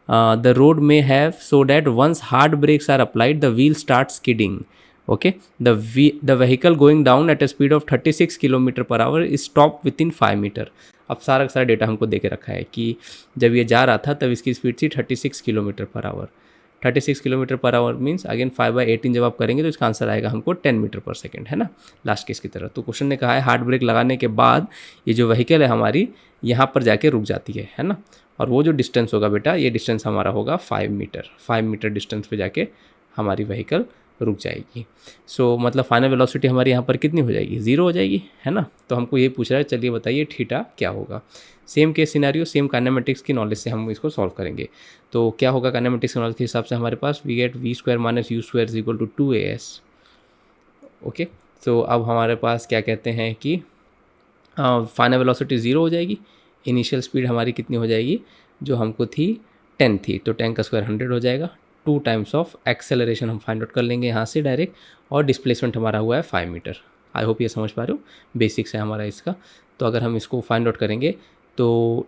द रोड में have so that once hard brakes are applied the wheel start skidding. Okay, the vehicle going down at a speed of 36 kilometre per hour is stop within 5 metre. अब सारा का सारा data हमको दे के रखा है कि जब ये जा रहा था तब इसकी स्पीड थी 36 kilometre per our. 36 kilometre per hour means again 5/18 जब आप करेंगे तो इसका आंसर आएगा हमको 10 मीटर पर सेकेंड, है ना, लास्ट केस की तरह। तो क्वेश्चन ने कहा है हार्ड ब्रेक लगाने के बाद ये जो व्हीकल है हमारी यहाँ पर जाके रुक जाती है ना, और वो जो डिस्टेंस होगा बेटा, ये डिस्टेंस हमारा होगा 5 मीटर। 5 मीटर डिस्टेंस पे जाके हमारी व्हीकल रुक जाएगी। सो मतलब फाइनल वेलोसिटी हमारी यहाँ पर कितनी हो जाएगी, 0 हो जाएगी, है ना। तो हमको ये पूछ रहा है, चलिए बताइए थीटा क्या होगा। Same case scenario, same kinematics की नॉलेज से हम इसको सॉल्व करेंगे। तो क्या होगा काइनेमेटिक्स की नॉलेज के हिसाब से हमारे पास we get v² - u² is equal to 2as। Okay, तो अब हमारे पास क्या कहते हैं कि फाइनल वेलोसिटी 0 हो जाएगी। इनिशियल स्पीड हमारी कितनी हो जाएगी, जो हमको थी 10 थी, तो 10 का स्क्वायर 100 हो जाएगा। 2 टाइम्स ऑफ एक्सेलरेशन हम फाइंड आउट कर लेंगे यहाँ से डायरेक्ट, और डिस्प्लेसमेंट हमारा हुआ है 5 मीटर। आई होप ये समझ पा रहे हो, बेसिक्स है हमारा इसका। तो अगर हम इसको फाइंड आउट करेंगे तो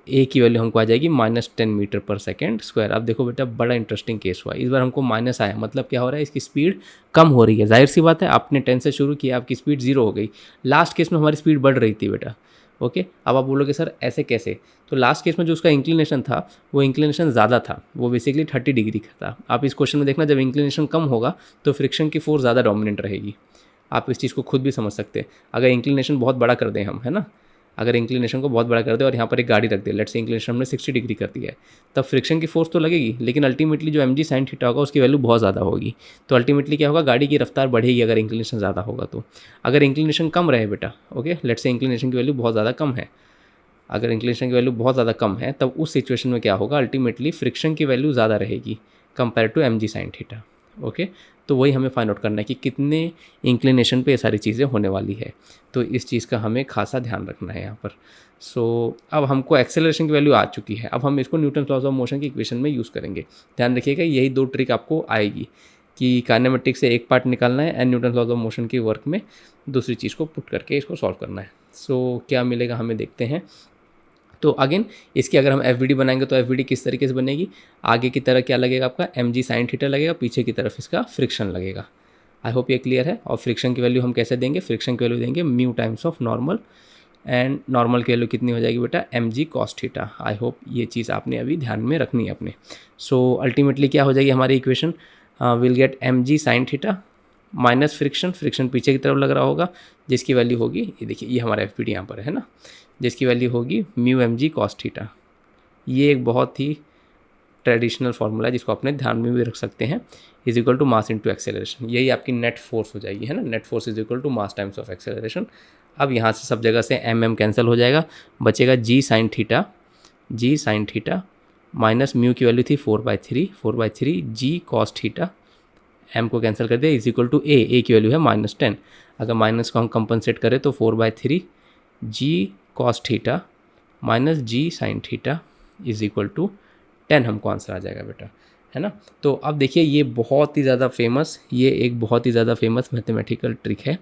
ए की वैल्यू हमको आ जाएगी -10 मीटर पर सेकेंड स्क्वायर। अब देखो बेटा बड़ा इंटरेस्टिंग केस हुआ, इस बार हमको माइनस आया, मतलब क्या हो रहा है, इसकी स्पीड कम हो रही है। जाहिर सी बात है, आपने 10 से शुरू किया, आपकी स्पीड 0 हो गई। लास्ट केस में हमारी स्पीड बढ़ रही थी बेटा। ओके, अब आप बोलोगे सर ऐसे कैसे, तो लास्ट केस में जो उसका इंक्लिनेशन था वो इंक्लिनेशन ज़्यादा था, वो बेसिकली 30 डिग्री का था। आप इस क्वेश्चन में देखना, जब इंक्लिनेशन कम होगा तो फ्रिक्शन की फोर्स ज़्यादा डोमिनेंट रहेगी। आप इस चीज़ को खुद भी समझ सकते हैं। अगर इंक्लिनेशन बहुत बड़ा कर दें हम, है ना, अगर इंक्लिनेशन को बहुत बड़ा कर दे और यहाँ पर एक गाड़ी रख दे, लेट्स से इंक्लिनेशन हमने 60 डिग्री कर दिया है, तब फ्रिक्शन की फोर्स तो लगेगी, लेकिन अल्टीमेटली जो mg sin थीटा होगा उसकी वैल्यू बहुत ज़्यादा होगी। तो अल्टीमेटली क्या होगा, गाड़ी की रफ्तार बढ़ेगी अगर इंक्लिनेशन ज़्यादा होगा तो। अगर इंक्लिनेशन कम रहे बेटा, ओके, लेट्स से इंक्लिनेशन की वैल्यू बहुत ज़्यादा कम है, अगर इंक्लिनेशन की वैल्यू बहुत ज़्यादा कम है तब उस सिचुएशन में क्या होगा, अल्टीमेटली फ्रिक्शन की वैल्यू ज़्यादा रहेगी compare to mg sin theta. Okay, तो वही हमें फाइंड आउट करना है कि कितने इंक्लिनेशन पे ये सारी चीज़ें होने वाली है। तो इस चीज़ का हमें खासा ध्यान रखना है यहाँ पर। सो अब हमको एक्सेलरेशन की वैल्यू आ चुकी है, अब हम इसको न्यूटन लॉज ऑफ मोशन की इक्वेशन में यूज़ करेंगे। ध्यान रखिएगा, यही 2 ट्रिक आपको आएगी कि काइनेमेटिक्स से एक पार्ट निकालना है and Newton laws of motion की वर्क में दूसरी चीज़ को पुट करके इसको सॉल्व करना है। सो क्या मिलेगा हमें, देखते हैं। तो अगेन इसकी अगर हम एफ बनाएंगे तो एफ किस तरीके से बनेगी, आगे की तरह क्या लगेगा आपका mg sin थीटा लगेगा, पीछे की तरफ इसका फ्रिक्शन लगेगा। आई होप ये क्लियर है। और फ्रिक्शन की वैल्यू हम कैसे देंगे, फ्रिक्शन की वैल्यू देंगे mu times of normal, and normal की वैल्यू कितनी हो जाएगी बेटा, mg cos थीटा। आई होप ये चीज़ आपने अभी ध्यान में रखनी है अपने। सो अल्टीमेटली क्या हो जाएगी हमारी equation, will get mg sin theta minus friction पीछे की तरफ लग रहा होगा, जिसकी वैल्यू होगी, ये देखिए ये हमारा एफ यहाँ पर है ना, जिसकी वैल्यू होगी म्यू mg cos थीटा। ये एक बहुत ही ट्रेडिशनल फार्मूला है जिसको अपने ध्यान में भी रख सकते हैं, is equal to mass into acceleration. यही आपकी नेट फोर्स हो जाएगी, है ना, net force is equal to mass times of acceleration. अब यहाँ से सब जगह से mm कैंसिल हो जाएगा, बचेगा g sin theta minus mu की वैल्यू थी 4/3 जी कॉस थीटा, एम को कैंसिल कर दिया, इज इक्वल टू ए की वैल्यू है -10। अगर माइनस को हम कंपनसेट करें तो 4/3 g cos theta minus g sine theta is equal to 10 हमको आंसर आ जाएगा बेटा, है ना। तो अब देखिए ये बहुत ही ज़्यादा फेमस, ये एक बहुत ही ज़्यादा फेमस मैथमेटिकल ट्रिक है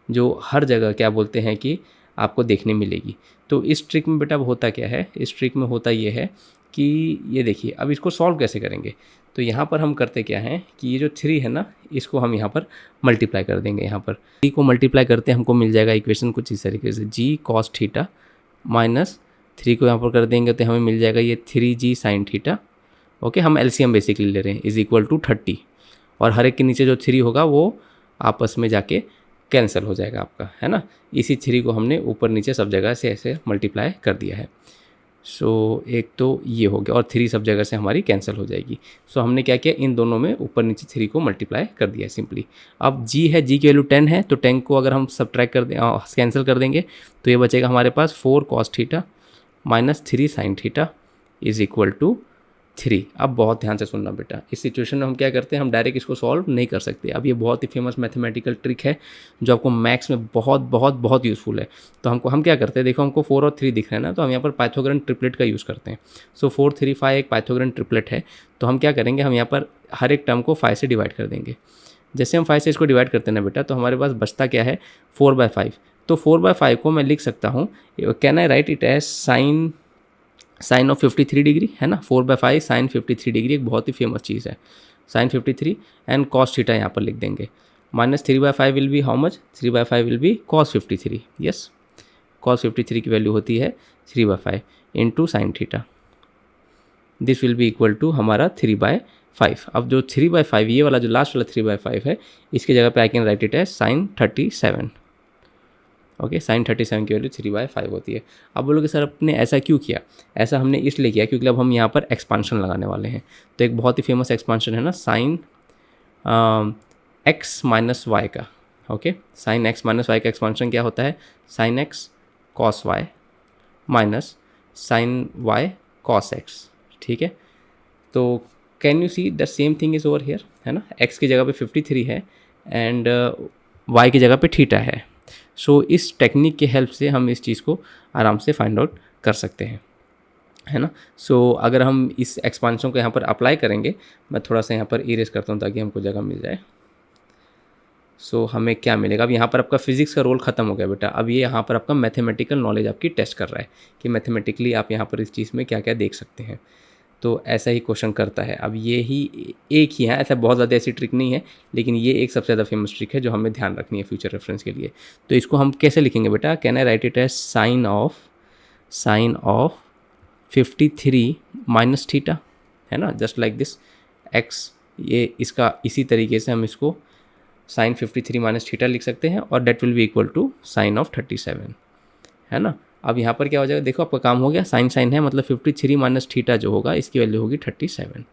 जो हर जगह क्या बोलते हैं कि आपको देखने मिलेगी। तो इस ट्रिक में बेटा होता क्या है, इस ट्रिक में होता ये है कि ये देखिए अब इसको सॉल्व कैसे करेंगे। तो यहाँ पर हम करते क्या हैं कि ये जो 3 है ना, इसको हम यहाँ पर मल्टीप्लाई कर देंगे। यहाँ पर 3 को मल्टीप्लाई करते हमको मिल जाएगा इक्वेशन कुछ इस तरीके से, जी कॉस थीटा माइनस 3 को यहाँ पर कर देंगे तो हमें मिल जाएगा ये 3g साइन थीटा। ओके, हम एलसीएम बेसिकली ले रहे हैं, इज इक्वल टू 30, और हर एक के नीचे जो 3 होगा वो आपस में जाके कैंसिल हो जाएगा आपका, है ना। इसी 3 को हमने ऊपर नीचे सब जगह से ऐसे मल्टीप्लाई कर दिया है। सो एक तो ये हो गया, और 3 सब जगह से हमारी कैंसिल हो जाएगी। सो हमने क्या किया, इन दोनों में ऊपर नीचे 3 को मल्टीप्लाई कर दिया है सिंपली। अब जी है, जी की वैल्यू 10 है, तो 10 को अगर हम सब्ट्रैक्ट कर दें, कैंसिल कर देंगे तो ये बचेगा हमारे पास 4 cos theta minus 3 sine theta is equal to 3। अब बहुत ध्यान से सुनना बेटा, इस सिचुएशन में हम क्या करते हैं, हम डायरेक्ट इसको सॉल्व नहीं कर सकते। अब ये बहुत ही फेमस मैथमेटिकल ट्रिक है जो आपको मैथ्स में बहुत बहुत बहुत यूज़फुल है। तो हम क्या करते हैं, देखो हमको 4 और 3 दिख रहे हैं ना, तो हम यहाँ पर पाइथागोरन ट्रिपलेट का यूज़ करते हैं। सो 4 3 5 एक पाइथागोरन ट्रिपलेट है। तो हम क्या करेंगे, हम यहाँ पर हर एक टर्म को 5 से डिवाइड कर देंगे। जैसे हम 5 से इसको डिवाइड करते हैं ना बेटा, तो हमारे पास बचता क्या है, 4/5। तो 4/5 को मैं लिख सकता हूँ, can I write it as sine of 53 degree, है ना। 4/5 साइन 53 डिग्री एक बहुत ही फेमस चीज़ है, साइन 53 एंड कॉस थीटा यहाँ पर लिख देंगे। Minus 3/5 will be how much, 3/5 will be cos 53, yes. Cos 53 की वैल्यू होती है 3/5 into sine theta, this will be equal to हमारा 3/5। अब जो 3/5 ये वाला जो लास्ट वाला 3/5 है, इसकी जगह पे I can write it as sine 37। Okay, sine 37 की वैल्यू 3/5 होती है। अब बोलोगे सर आपने ऐसा क्यों किया, ऐसा हमने इसलिए किया क्योंकि अब हम यहाँ पर एक्सपांशन लगाने वाले हैं। तो एक बहुत ही फेमस एक्सपांशन है ना, साइन एक्स माइनस वाई का। Okay, sine x minus y का एक्सपांशन क्या होता है, sine x cos y minus sine y cos x, ठीक है। तो can you see the same thing is over here, है ना। एक्स की जगह पे 53 है एंड वाई की जगह पे थीटा है। सो इस टेक्निक के हेल्प से हम इस चीज़ को आराम से फाइंड आउट कर सकते हैं, है ना। सो अगर हम इस एक्सपांशन को यहाँ पर अप्लाई करेंगे, मैं थोड़ा सा यहाँ पर इरेज करता हूँ ताकि हमको जगह मिल जाए। सो हमें क्या मिलेगा, अब यहाँ पर आपका फिजिक्स का रोल ख़त्म हो गया बेटा। अब ये यहाँ पर आपका मैथमेटिकल नॉलेज आपकी टेस्ट कर रहा है कि मैथमेटिकली आप यहाँ पर इस चीज़ में क्या क्या देख सकते हैं। तो ऐसा ही क्वेश्चन करता है। अब ये ही एक ही है, ऐसा बहुत ज़्यादा ऐसी ट्रिक नहीं है, लेकिन ये एक सबसे ज़्यादा फेमस ट्रिक है जो हमें ध्यान रखनी है फ्यूचर रेफरेंस के लिए। तो इसको हम कैसे लिखेंगे बेटा, can I write it as sine of 53 minus theta, है ना, जस्ट लाइक दिस एक्स। ये इसका इसी तरीके से हम इसको साइन 53 माइनस थीटा लिख सकते हैं, और that will be equal to sine of 37, है ना। अब यहाँ पर क्या हो जाएगा, देखो आपका काम हो गया, साइन है मतलब 53 माइनस थीटा जो होगा इसकी वैल्यू होगी 37।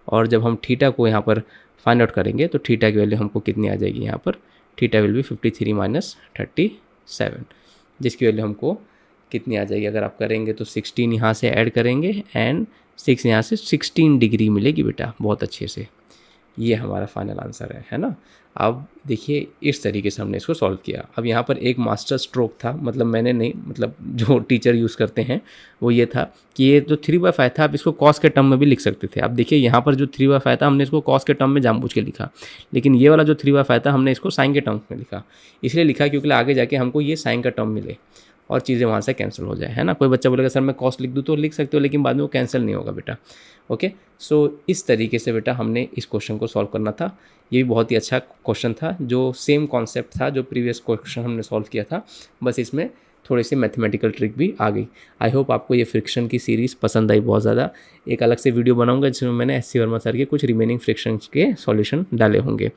और जब हम थीटा को यहाँ पर फाइंड आउट करेंगे तो थीटा की वैल्यू हमको कितनी आ जाएगी, यहाँ पर थीटा विल बी 53 माइनस 37, जिसकी वैल्यू हमको कितनी आ जाएगी, अगर आप करेंगे तो 16 यहाँ से ऐड करेंगे एंड 6 यहाँ से 16 डिग्री मिलेगी बेटा, बहुत अच्छे से। ये हमारा फाइनल आंसर है ना। अब देखिए इस तरीके से हमने इसको सॉल्व किया। अब यहाँ पर एक मास्टर स्ट्रोक था, मतलब मैंने नहीं, मतलब जो टीचर यूज़ करते हैं वो ये था कि ये जो 3/5 था आप इसको कॉस के टर्म में भी लिख सकते थे। अब देखिए यहाँ पर जो 3/5 था हमने इसको कॉस के टर्म में जानबूझ के लिखा, लेकिन ये वाला जो 3/5 था हमने इसको साइन के टर्म में लिखा। इसलिए लिखा क्योंकि आगे जाके हमको ये साइन का टर्म मिले और चीज़ें वहाँ से कैंसिल हो जाए, है ना। कोई बच्चा बोलेगा सर मैं कॉस्ट लिख दूँ, तो लिख सकते हो, लेकिन बाद में वो कैंसिल नहीं होगा बेटा। ओके, सो इस तरीके से बेटा हमने इस क्वेश्चन को सॉल्व करना था। ये भी बहुत ही अच्छा क्वेश्चन था, जो सेम कॉन्सेप्ट था जो प्रीवियस क्वेश्चन हमने सॉल्व किया था, बस इसमें थोड़ी सी मैथमेटिकल ट्रिक भी आ गई। आई होप आपको ये फ्रिक्शन की सीरीज़ पसंद आई बहुत ज़्यादा। एक अलग से वीडियो बनाऊंगा जिसमें मैंने SC वर्मा सर के कुछ रिमेनिंग फ्रिक्शन के सॉल्यूशन डाले होंगे।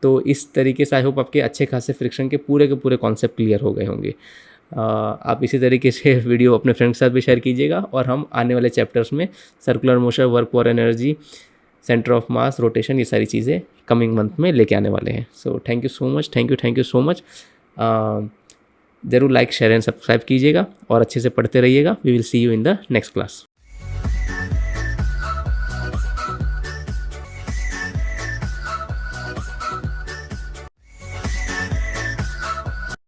तो इस तरीके से आई होप आपके अच्छे खासे फ्रिक्शन के पूरे कॉन्सेप्ट क्लियर हो गए होंगे। आप इसी तरीके से वीडियो अपने फ्रेंड के साथ भी शेयर कीजिएगा, और हम आने वाले चैप्टर्स में circular motion, work for energy, centre of mass, rotation, ये सारी चीज़ें कमिंग मंथ में लेके आने वाले हैं। So thank you so much, thank you so much. ज़रूर लाइक, शेयर एंड सब्सक्राइब कीजिएगा और अच्छे से पढ़ते रहिएगा। We will see you in the next class.